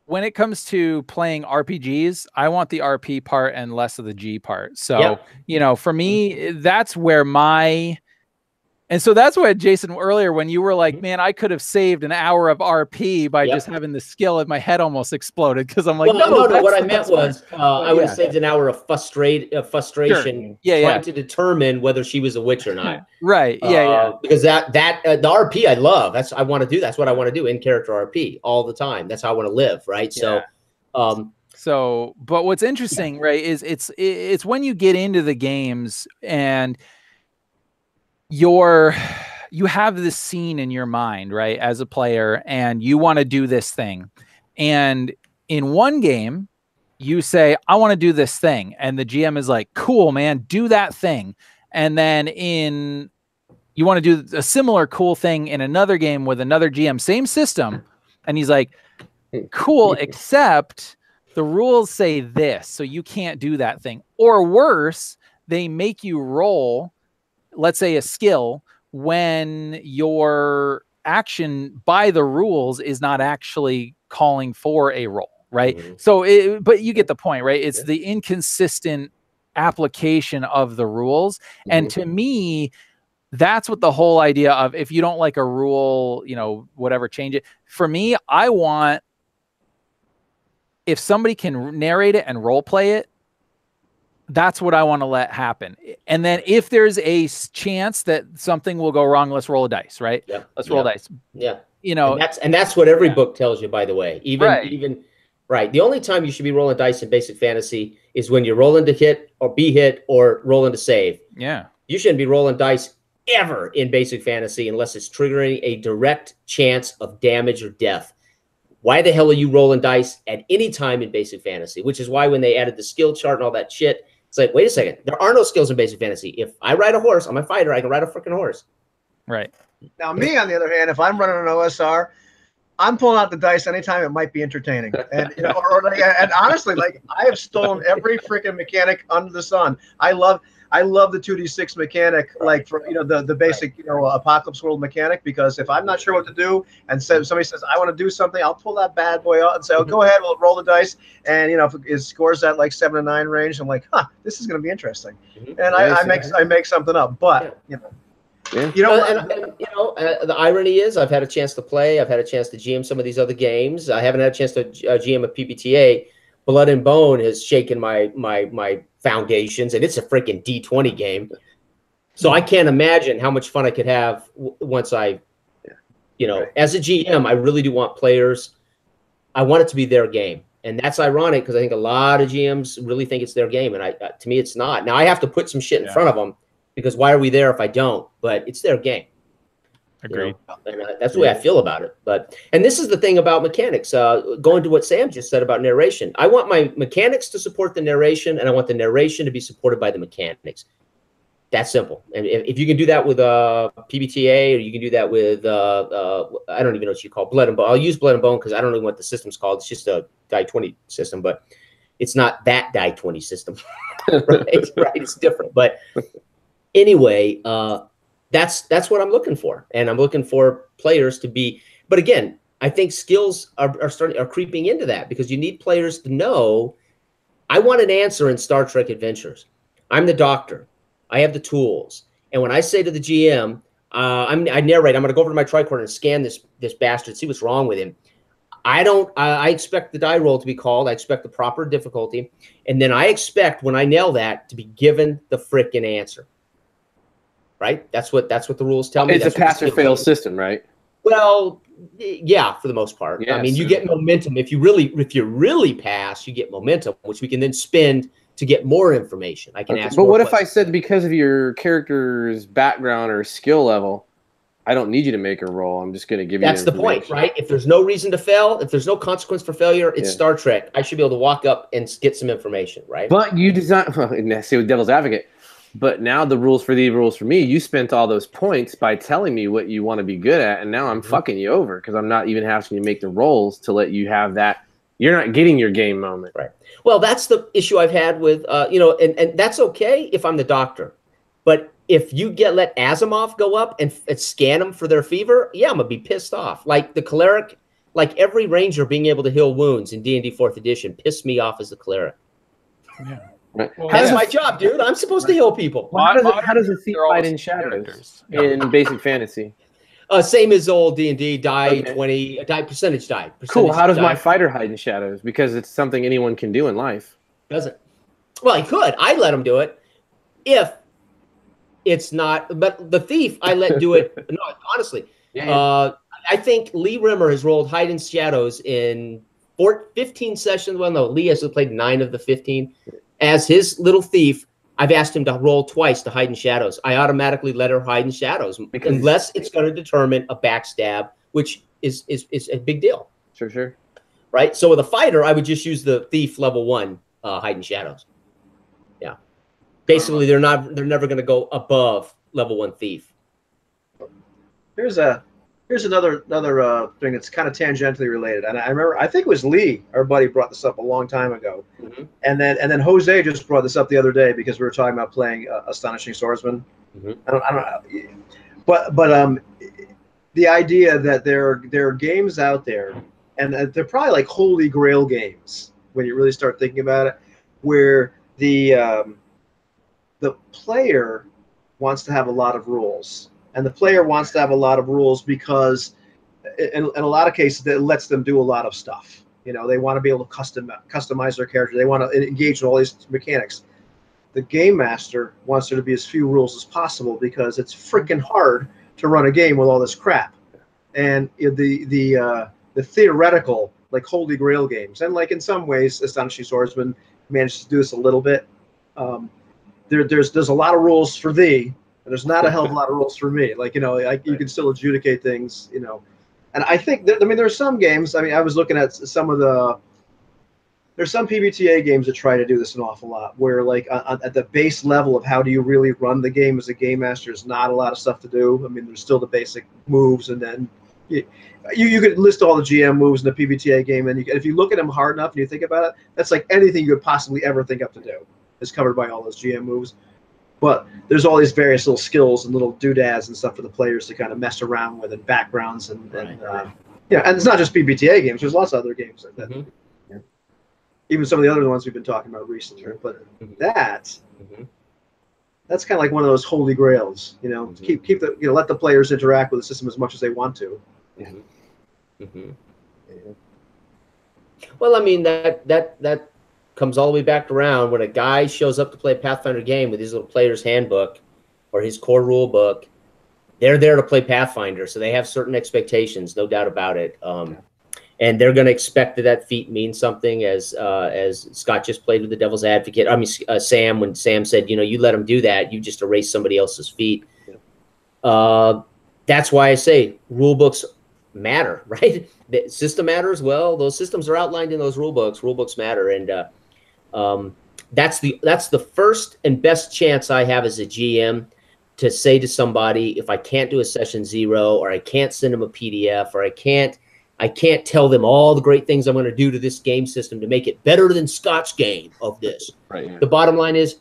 Speaker 4: when it comes to playing RPGs, I want the RP part and less of the G part. So, for me, that's where and so that's why, Jason, earlier when you were like, man, I could have saved an hour of RP by just having the skill, and my head almost exploded because I'm like,
Speaker 3: no. What I meant was I would have saved an hour of frustration trying to determine whether she was a witch or not.
Speaker 4: Right.
Speaker 3: Because the RP I love. I want to do. That's what I want to do in character RP all the time. That's how I want to live. Right.
Speaker 4: Yeah. But what's interesting, right, is it's when you get into the games and you have this scene in your mind, right, as a player, and you want to do this thing. And in one game, you say, I want to do this thing. And the GM is like, cool, man, do that thing. And then you want to do a similar cool thing in another game with another GM, same system. And he's like, cool, except the rules say this, so you can't do that thing. Or worse, they make you roll, let's say, a skill when your action by the rules is not actually calling for a roll, right? So, but you get the point, right? It's the inconsistent application of the rules. And to me, that's what the whole idea of, if you don't like a rule, whatever, change it. For me, I want, if somebody can narrate it and role play it, that's what I want to let happen. And then if there's a chance that something will go wrong, let's roll a dice, right? Let's roll dice.
Speaker 3: Yeah. And that's what every book tells you, by the way. Even the only time you should be rolling dice in basic fantasy is when you're rolling to hit or be hit or rolling to save.
Speaker 4: Yeah.
Speaker 3: You shouldn't be rolling dice ever in basic fantasy unless it's triggering a direct chance of damage or death. Why the hell are you rolling dice at any time in basic fantasy? Which is why when they added the skill chart and all that shit, it's like, wait a second, there are no skills in basic fantasy. If I ride a horse, I'm a fighter, I can ride a freaking horse.
Speaker 4: Right.
Speaker 1: Now, me, on the other hand, if I'm running an OSR, I'm pulling out the dice anytime it might be entertaining. And, and honestly, like, I have stolen every freaking mechanic under the sun. I love the 2d6 mechanic, like, for the basic Apocalypse World mechanic, because if I'm not sure what to do and somebody says I want to do something, I'll pull that bad boy out and say, oh, go ahead, we'll roll the dice, and if it scores that like 7 to 9 range, I'm like, this is going to be interesting, and I make something up, but
Speaker 3: the irony is, I've had a chance to play, I've had a chance to GM some of these other games. I haven't had a chance to GM a PBTA. Blood and Bone has shaken my foundations, and it's a freaking D20 game. So I can't imagine how much fun I could have once I, as a GM, I really do want players. I want it to be their game. And that's ironic because I think a lot of GMs really think it's their game. And to me, it's not. Now I have to put some shit in front of them because why are we there if I don't? But it's their game.
Speaker 4: Agreed.
Speaker 3: And that's the way I feel about it. And this is the thing about mechanics. Going to what Sam just said about narration, I want my mechanics to support the narration, and I want the narration to be supported by the mechanics. That's simple. And if you can do that with PBTA, or you can do that with I don't even know what you call Blood and Bone. I'll use Blood and Bone because I don't know what the system's called. It's just a die 20 system, but it's not that die 20 system. Right? It's different. But anyway, that's what I'm looking for, and I'm looking for players to be. But again, I think skills are creeping into that because you need players to know. I want an answer in Star Trek Adventures. I'm the doctor. I have the tools, and when I say to the GM, I narrate. I'm going to go over to my tricorder and scan this bastard, see what's wrong with him. I expect the die roll to be called. I expect the proper difficulty, and then I expect when I nail that to be given the frickin' answer. Right? That's what the rules tell me.
Speaker 2: It's a pass or fail system, right?
Speaker 3: Well, yeah, for the most part.
Speaker 2: Yes.
Speaker 3: I mean, you get momentum if you really pass. You get momentum, which we can then spend to get more information. I can ask.
Speaker 2: But what if I said because of your character's background or skill level, I don't need you to make a roll. I'm just going to give you.
Speaker 3: That's the point, right? If there's no reason to fail, if there's no consequence for failure, it's Star Trek. I should be able to walk up and get some information, right?
Speaker 2: But you design. Well, say with devil's advocate. But now the rules for me, you spent all those points by telling me what you want to be good at, and now I'm fucking you over because I'm not even having to make the rolls to let you have that. You're not getting your game moment.
Speaker 3: Right. Well, that's the issue I've had with, and that's okay if I'm the doctor. But if you let Asimov go up and scan them for their fever, I'm going to be pissed off. Like the cleric, like every ranger being able to heal wounds in D&D 4th edition pissed me off as the cleric.
Speaker 4: Yeah.
Speaker 2: Right.
Speaker 3: Well, that's my job, dude. I'm supposed to heal people.
Speaker 2: How does a thief fight in shadows in basic fantasy?
Speaker 3: Same as old D&D, die 20, percentage die.
Speaker 2: Cool. How does my fighter hide in shadows? Because it's something anyone can do in life.
Speaker 3: Doesn't. Well, he could. I let him do it if it's not. But the thief, I let do it. No, honestly. I think Lee Rimmer has rolled hide in shadows in 15 sessions. Well, no, Lee has played 9 of the 15. As his little thief, I've asked him to roll twice to hide in shadows. I automatically let her hide in shadows unless it's going to determine a backstab, which is a big deal.
Speaker 2: Sure.
Speaker 3: Right? So with a fighter, I would just use the thief level 1 hide in shadows. Yeah. Basically, they're never going to go above level 1 thief.
Speaker 1: Here's another thing that's kind of tangentially related, and I remember I think it was Lee, our buddy, brought this up a long time ago, and then Jose just brought this up the other day because we were talking about playing Astonishing Swordsman. I don't know, but the idea that there are games out there, and they're probably like holy grail games when you really start thinking about it, where the player wants to have a lot of rules. And the player wants to have a lot of rules because in a lot of cases, it lets them do a lot of stuff. They want to be able to customize their character. They want to engage in all these mechanics. The game master wants there to be as few rules as possible because it's freaking hard to run a game with all this crap. And the theoretical, like Holy Grail games, and like in some ways, Astonishing Swordsman managed to do this a little bit. There's a lot of rules for thee. There's not a hell of a lot of rules for me. You can still adjudicate things, And I think there's some games. I was looking at there's some PBTA games that try to do this an awful lot, where at the base level of how do you really run the game as a game master, there's not a lot of stuff to do. There's still the basic moves, and then you could list all the GM moves in the PBTA game, and if you look at them hard enough and you think about it, that's like anything you could possibly ever think up to do is covered by all those GM moves. But there's all these various little skills and little doodads and stuff for the players to kind of mess around with, and backgrounds and and it's not just PBTA games. There's lots of other games like that. Even some of the other ones we've been talking about recently. But that's kind of like one of those holy grails. Keep let the players interact with the system as much as they want to.
Speaker 3: Well, that comes all the way back around when a guy shows up to play a Pathfinder game with his little player's handbook or his core rule book, they're there to play Pathfinder, so they have certain expectations, no doubt about it. And they're going to expect that feat means something. As Scott just played with the Devil's Advocate. I mean, Sam, when Sam said, you let them do that, you just erase somebody else's feat. That's why I say rule books matter, right? The system matters. Well, those systems are outlined in those rule books. Rule books matter, and that's the first and best chance I have as a GM to say to somebody, if I can't do a session 0, or I can't send them a PDF, or I can't tell them all the great things I'm going to do to this game system to make it better than Scott's game of this.
Speaker 2: Right. Yeah.
Speaker 3: The bottom line is,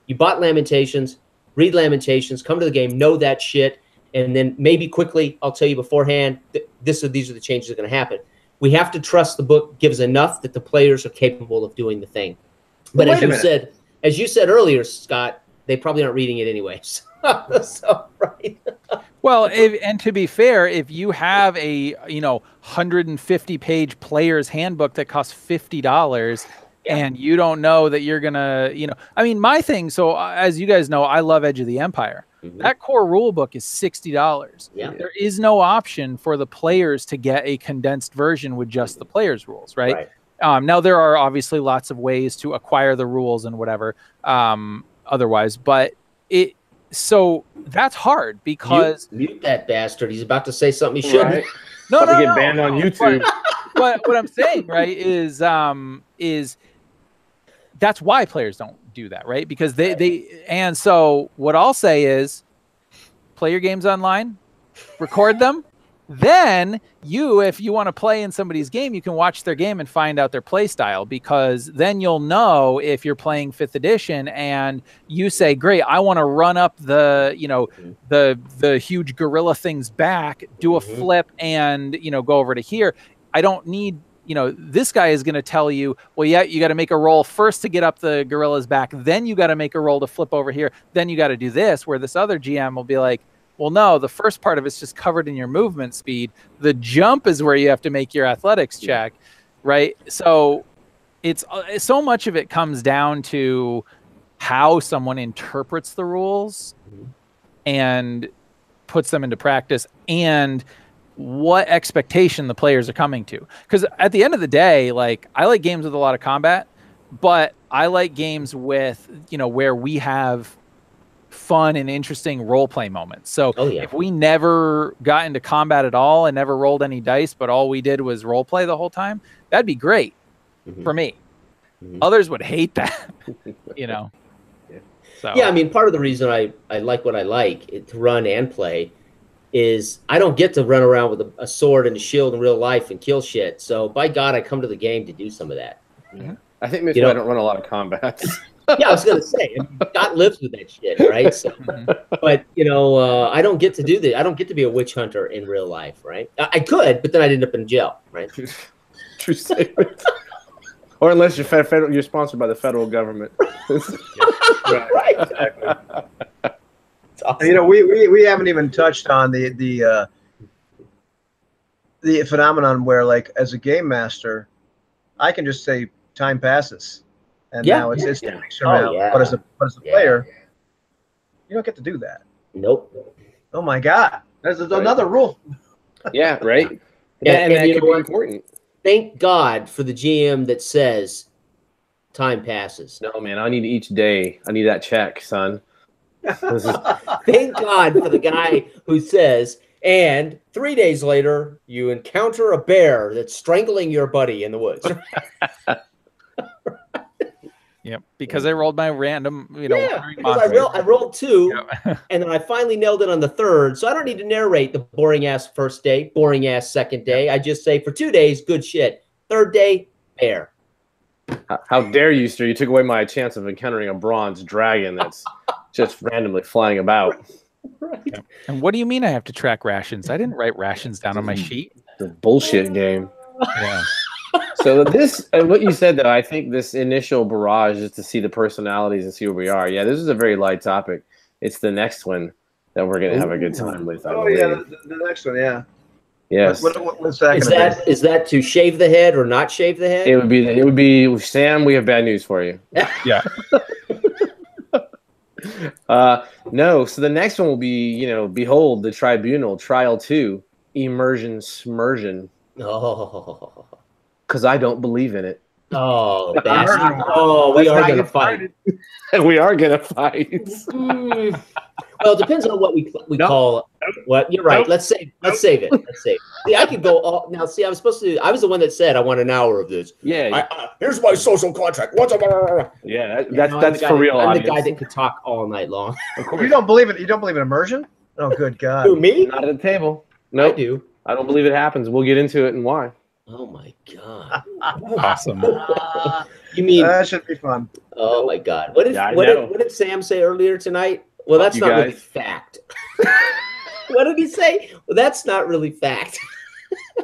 Speaker 3: you bought Lamentations, read Lamentations, come to the game, know that shit, and then maybe quickly, I'll tell you beforehand, these are the changes that are going to happen. We have to trust the book gives enough that the players are capable of doing the thing. But as you said earlier, Scott, they probably aren't reading it anyways. So, right.
Speaker 4: Well, and to be fair, if you have a 150-page player's handbook that costs $50, and you don't know that you're gonna, I mean, my thing. So as you guys know, I love Edge of the Empire. That core rule book is $60.
Speaker 3: Yeah.
Speaker 4: There is no option for the players to get a condensed version with just the players' rules, right? Now there are obviously lots of ways to acquire the rules and whatever, otherwise, but so that's hard because
Speaker 3: mute that bastard. He's about to say something he shouldn't.
Speaker 2: Right.
Speaker 4: No,
Speaker 2: get banned on YouTube.
Speaker 4: But what I'm saying, right, is that's why players don't do that, right? Because and so what I'll say is, play your games online, record them. Then if you want to play in somebody's game, you can watch their game and find out their play style, because then you'll know if you're playing 5th edition and you say, great, I want to run up the huge gorilla things back, do a flip and, go over to here. I don't need, this guy is going to tell you, well, yeah, you got to make a roll first to get up the gorilla's back. Then you got to make a roll to flip over here. Then you got to do this, where this other GM will be like, well, no, the first part of it's just covered in your movement speed. The jump is where you have to make your athletics check, right? So it's so much of it comes down to how someone interprets the rules and puts them into practice, and what expectation the players are coming to. Because at the end of the day, I like games with a lot of combat, but I like games with, where we have fun and interesting role play moments. So if we never got into combat at all and never rolled any dice, but all we did was role play the whole time, that'd be great for me. Others would hate that, So.
Speaker 3: Yeah, I mean, part of the reason I like what I like to run and play is I don't get to run around with a sword and a shield in real life and kill shit. So by God, I come to the game to do some of that.
Speaker 2: I think maybe I don't run a lot of combats.
Speaker 3: Yeah, I was gonna say, Scott lives with that shit, right? So, but I don't get to do that. I don't get to be a witch hunter in real life, right? I could, but then I'd end up in jail, right?
Speaker 2: True statement. Or unless you're sponsored by the federal government.
Speaker 3: Right. Exactly.
Speaker 1: Awesome. We haven't even touched on the phenomenon where, as a game master, I can just say time passes. And now it's 2 weeks from now.
Speaker 3: Yeah.
Speaker 1: But as a player, you don't get to do that.
Speaker 3: Nope.
Speaker 1: Oh my God. There's another rule.
Speaker 2: Yeah, right.
Speaker 3: And
Speaker 2: that
Speaker 3: you
Speaker 2: could
Speaker 3: know
Speaker 2: be
Speaker 3: what?
Speaker 2: important.
Speaker 3: Thank God for the GM that says time passes.
Speaker 2: No, man, I need each day. I need that check, son.
Speaker 3: Thank God for the guy who says, and 3 days later, you encounter a bear that's strangling your buddy in the woods.
Speaker 4: Yep, because I rolled my random,
Speaker 3: because I rolled 2, and then I finally nailed it on the 3rd. So I don't need to narrate the boring ass first day, boring ass second day. I just say for 2 days, good shit. 3rd day, bear.
Speaker 2: How dare you, sir? You took away my chance of encountering a bronze dragon that's just randomly flying about.
Speaker 3: Right.
Speaker 4: Yeah. And what do you mean I have to track rations? I didn't write rations down on my sheet.
Speaker 2: The bullshit game.
Speaker 4: Yeah.
Speaker 2: So what you said, though, I think this initial barrage is to see the personalities and see where we are. Yeah, this is a very light topic. It's the next one that we're going to have a good time with.
Speaker 1: The next one, yeah.
Speaker 2: Yes.
Speaker 1: What's that?
Speaker 3: Is that to shave the head or not shave the head?
Speaker 2: It would be Sam. We have bad news for you.
Speaker 4: Yeah.
Speaker 2: No, so the next one will be, behold, the tribunal, trial 2, immersion, smmersion.
Speaker 3: Oh,
Speaker 2: Because I don't believe in it.
Speaker 3: oh, bastard. Oh, we are going to fight.
Speaker 2: We are going to fight.
Speaker 3: Well, it depends on what we call what. You're right. Let's save it. See, I could go all now. See, I was the one that said I want an hour of this.
Speaker 2: Yeah.
Speaker 3: Here's my social contract.
Speaker 2: Yeah, that's for real.
Speaker 3: I'm the guy that could talk all night long.
Speaker 1: You don't believe it? You don't believe in immersion? Oh, good God.
Speaker 3: Who, me?
Speaker 2: Not at the table. No, nope.
Speaker 3: I do.
Speaker 2: I don't believe it happens. We'll get into it and why.
Speaker 3: Oh my God.
Speaker 4: Awesome.
Speaker 3: You mean
Speaker 1: that should be fun?
Speaker 3: Oh my God. What did Sam say earlier tonight? Well, that's not really fact. What did he say? Well, that's not really fact.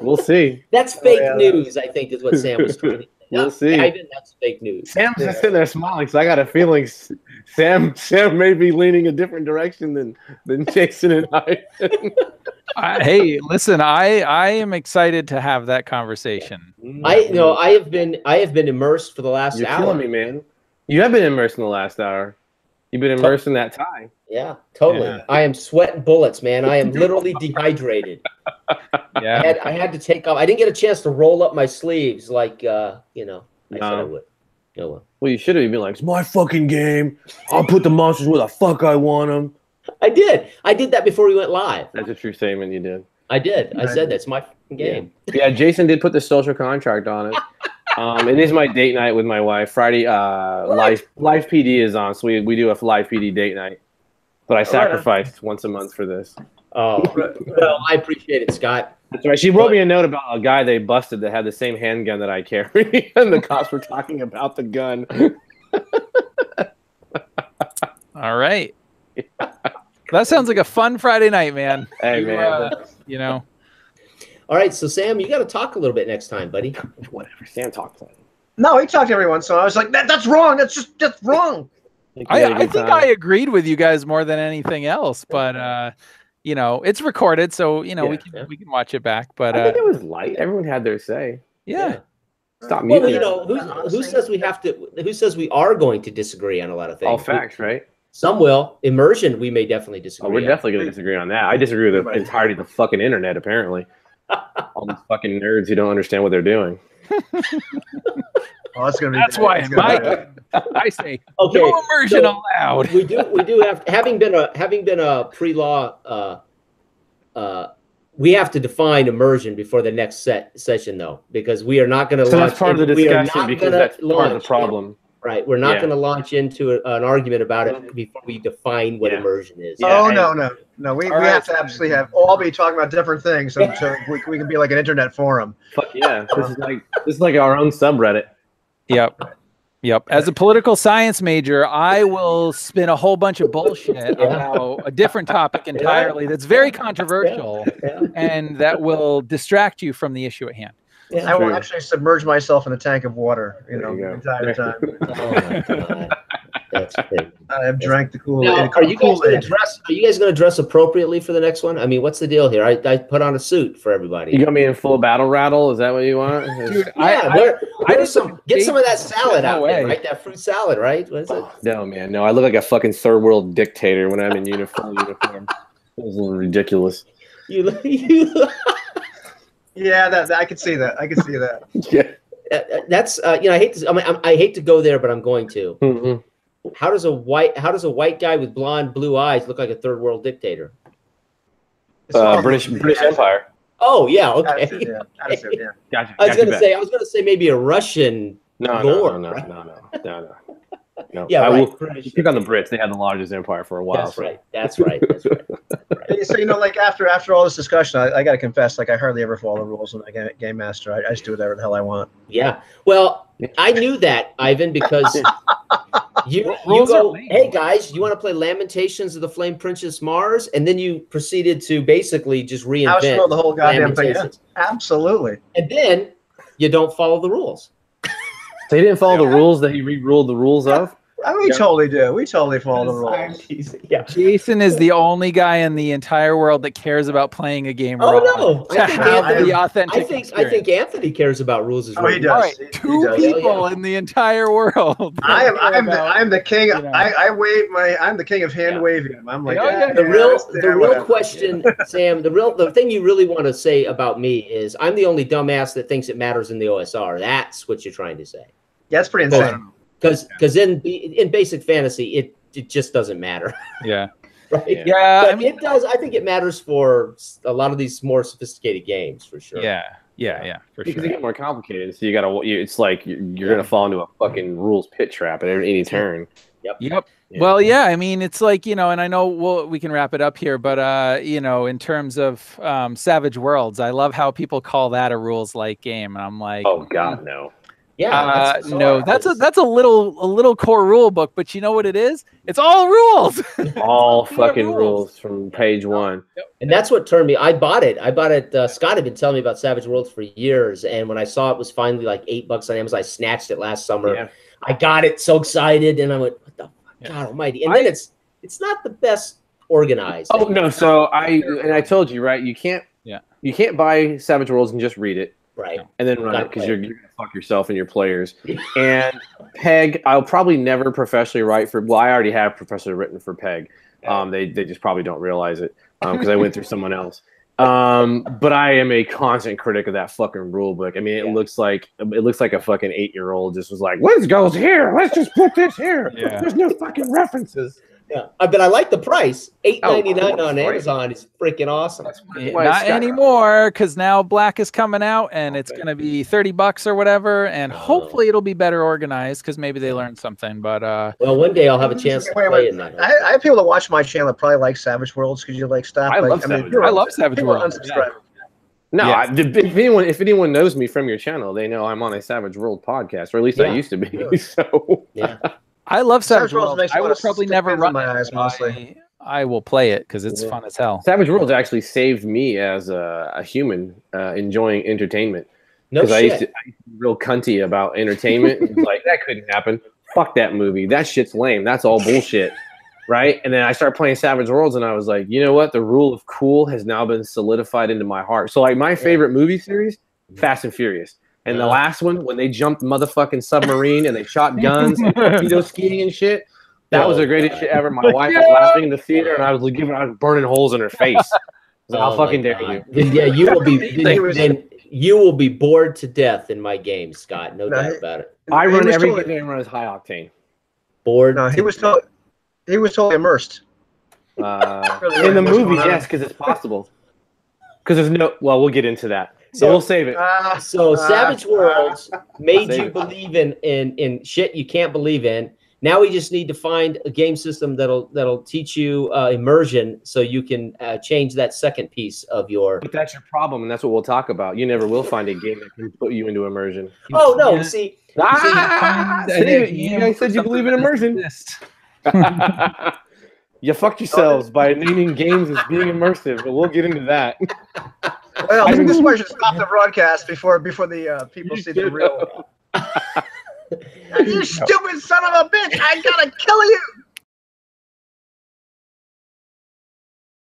Speaker 2: We'll see.
Speaker 3: That's fake news, I think, is what Sam was trying to say.
Speaker 2: We'll see.
Speaker 3: Ivan, that's fake news.
Speaker 2: Sam's just sitting there smiling, so I got a feeling Sam may be leaning a different direction than Jason and I.
Speaker 4: Hey, listen, I am excited to have that conversation.
Speaker 3: I have been immersed for the last hour.
Speaker 2: You're killing me, man. You have been immersed in the last hour. You've been immersed in that tie.
Speaker 3: Yeah, totally. Yeah. I am sweating bullets, man. I am literally dehydrated.
Speaker 4: Yeah.
Speaker 3: I had to take off. I didn't get a chance to roll up my sleeves like I said I would. No.
Speaker 2: Well, you should have been like, it's my fucking game. I'll put the monsters where the fuck I want them.
Speaker 3: I did. I did that before we went live.
Speaker 2: That's a true statement. You did.
Speaker 3: I did. I said that's my fucking game.
Speaker 2: Yeah, Jason did put the social contract on it. It is my date night with my wife. Friday, live PD is on, so we do a live PD date night. But I sacrificed once a month for this.
Speaker 3: Oh, well, I appreciate it, Scott.
Speaker 2: That's right. She wrote me a note about a guy they busted that had the same handgun that I carry, and the cops were talking about the gun.
Speaker 4: All right. That sounds like a fun Friday night, man.
Speaker 2: Hey, man.
Speaker 3: All right, so Sam, you got to talk a little bit next time, buddy.
Speaker 2: Whatever. Sam talks.
Speaker 1: No, he talked to everyone, so I was like, that's wrong. That's wrong.
Speaker 4: I think I agreed with you guys more than anything else, but it's recorded, so we can watch it back. But
Speaker 2: I think it was light. Everyone had their say.
Speaker 4: Yeah.
Speaker 2: Stop muting.
Speaker 3: Who says we have to? Who says we are going to disagree on a lot of things?
Speaker 2: All facts, right?
Speaker 3: Some will. Immersion, we may definitely disagree.
Speaker 2: Oh, we're definitely going to disagree on that. I disagree with the entirety of the fucking internet, apparently. All these fucking nerds who don't understand what they're doing.
Speaker 1: That's
Speaker 4: why in my I say no immersion allowed.
Speaker 3: We do have, having been a pre-law, we have to define immersion before the next session, though, because we are not going to.
Speaker 2: So that's part of the discussion, because that's part of the problem.
Speaker 3: Right, we're not going to launch into an argument about it before we define what immersion is.
Speaker 1: Yeah, no. We have to absolutely all be talking about different things, so we can be like an internet forum.
Speaker 2: Fuck yeah, this is like our own subreddit.
Speaker 4: Yep. As a political science major, I will spin a whole bunch of bullshit about a different topic entirely that's very controversial and that will distract you from from the issue at hand.
Speaker 1: Yeah, I will actually submerge myself in a tank of water, the entire time.
Speaker 3: Oh my God. That's great.
Speaker 1: I have drank the Kool-Aid.
Speaker 3: Now, are you guys going to dress appropriately for the next one? I mean, what's the deal here? I put on a suit for everybody.
Speaker 2: You got me in full battle rattle? Is that what you want?
Speaker 3: Dude, get some of that salad out there, right? That fruit salad, right? What is it?
Speaker 2: No, man. No, I look like a fucking third world dictator when I'm in uniform. It was a little ridiculous.
Speaker 1: Yeah, I could see that.
Speaker 2: Yeah.
Speaker 3: That's I hate to go there, but I'm going to.
Speaker 2: Mm-hmm.
Speaker 3: How does a white guy with blue eyes look like a third world dictator?
Speaker 2: British Empire.
Speaker 3: Oh yeah, okay.
Speaker 1: Attitude, yeah.
Speaker 2: Gotcha.
Speaker 3: I was gonna say maybe a Russian.
Speaker 2: No.
Speaker 3: Yeah,
Speaker 2: right.
Speaker 3: British.
Speaker 2: Pick on the Brits. They had the largest empire for a while.
Speaker 3: That's right.
Speaker 1: So like after all this discussion, I got to confess, like I hardly ever follow the rules when I game master. I just do whatever the hell I want.
Speaker 3: Yeah. Well, I knew that, Ivan, because you go, hey guys, you want to play Lamentations of the Flame Princess Mars, and then you proceeded to basically just reinvent
Speaker 1: the whole goddamn thing. Yeah. Absolutely.
Speaker 3: And then you don't follow the rules.
Speaker 2: So he didn't follow the rules that he re-ruled the rules of?
Speaker 1: We totally do. We totally follow the rules.
Speaker 3: I'm teasing. Yeah.
Speaker 4: Jason is the only guy in the entire world that cares about playing a game
Speaker 3: Oh
Speaker 4: raw.
Speaker 3: no!
Speaker 4: To have the authentic
Speaker 3: I think Anthony cares about rules as well.
Speaker 1: He does.
Speaker 4: All right,
Speaker 1: He
Speaker 4: two
Speaker 1: does.
Speaker 4: people in the entire world.
Speaker 1: I'm the king.
Speaker 4: you know.
Speaker 1: I'm the king of hand waving. I'm like,
Speaker 3: The real question, Sam. The thing you really want to say about me is I'm the only dumbass that thinks it matters in the OSR. That's what you're trying to say.
Speaker 1: Yeah, that's pretty insane.
Speaker 3: Because in basic fantasy, it just doesn't matter.
Speaker 4: Yeah.
Speaker 3: Right.
Speaker 4: Yeah.
Speaker 3: But it does. I think it matters for a lot of these more sophisticated games for sure.
Speaker 4: Yeah, for
Speaker 2: Because
Speaker 4: sure.
Speaker 2: they get more complicated, so you gotta. It's like you're gonna fall into a fucking rules pit trap at any turn.
Speaker 3: Yep.
Speaker 2: Yeah.
Speaker 4: Well, yeah. I mean, it's like, and I know we can wrap it up here, but in terms of Savage Worlds, I love how people call that a rules-like game, and I'm like,
Speaker 2: Oh God, no.
Speaker 3: Yeah.
Speaker 4: no, that's a little core rule book, but you know what it is? It's all rules.
Speaker 2: All fucking rules from page one.
Speaker 3: And that's what turned me. I bought it. Scott had been telling me about Savage Worlds for years, and when I saw it was finally like $8 on Amazon, I snatched it last summer.
Speaker 2: Yeah.
Speaker 3: I got it, so excited, and I went, "What the fuck, God Almighty!" And then it's not the best organized.
Speaker 2: Oh no! So I told you, right? You can't buy Savage Worlds and just read it.
Speaker 3: Right.
Speaker 2: And then run it because you're gonna fuck yourself and your players. And Peg, I'll probably never professionally write for. Well, I already have professionally written for Peg. They just probably don't realize it because I went through someone else. But I am a constant critic of that fucking rule book. I mean, it looks like a fucking 8-year-old just was like, "Let's go here. Let's just put this here.
Speaker 4: Yeah.
Speaker 2: There's no fucking references."
Speaker 3: Yeah, but I like the price. $8.99 on Amazon is freaking awesome.
Speaker 4: Not anymore, because now Black is coming out, and it's going to be $30 or whatever, and hopefully it'll be better organized because maybe they learned something. But
Speaker 3: well, one day I'll have a chance to play in that.
Speaker 1: I have people that watch my channel that probably like Savage Worlds because you like stuff.
Speaker 2: I love
Speaker 1: Savage
Speaker 2: Worlds. No,
Speaker 4: Yeah.
Speaker 2: if anyone knows me from your channel, they know I'm on a Savage World podcast, or at least I used to be. So
Speaker 3: yeah.
Speaker 4: I love Savage
Speaker 1: Worlds.
Speaker 4: Worlds. I will probably never run
Speaker 1: my
Speaker 4: it.
Speaker 1: eyes, mostly.
Speaker 4: I will play it because it's fun as hell.
Speaker 2: Savage Worlds actually saved me as a human enjoying entertainment.
Speaker 3: No
Speaker 2: Because
Speaker 3: shit.
Speaker 2: I used to be real cunty about entertainment. It's like, that couldn't happen. Fuck that movie. That shit's lame. That's all bullshit. Right? And then I started playing Savage Worlds, and I was like, you know what? The rule of cool has now been solidified into my heart. So, like, my favorite movie series, Fast and Furious. And the last one, when they jumped the motherfucking submarine and they shot guns and torpedo skiing and shit, that was the greatest shit ever. My wife was laughing in the theater, and I was burning holes in her face. I was like, how fucking dare you?
Speaker 3: Yeah, you will be. then you will be bored to death in my game, Scott. No doubt about it.
Speaker 2: I run every game I run as high octane.
Speaker 3: Bored.
Speaker 1: No, he was totally immersed.
Speaker 2: In the movie, yes, because it's possible. Because there's no. Well, we'll get into that. So we'll save it.
Speaker 3: So Savage Worlds made you believe in shit you can't believe in. Now we just need to find a game system that'll teach you immersion, so you can change that second piece of your.
Speaker 2: But that's your problem, and that's what we'll talk about. You never will find a game that can put you into immersion.
Speaker 3: Oh no! See,
Speaker 2: you guys said you believe in immersion. You fucked yourselves by naming games as being immersive, but we'll get into that.
Speaker 1: Well, I think this is why I should stop the broadcast before the people see the real. You stupid son of a bitch! I gotta kill you!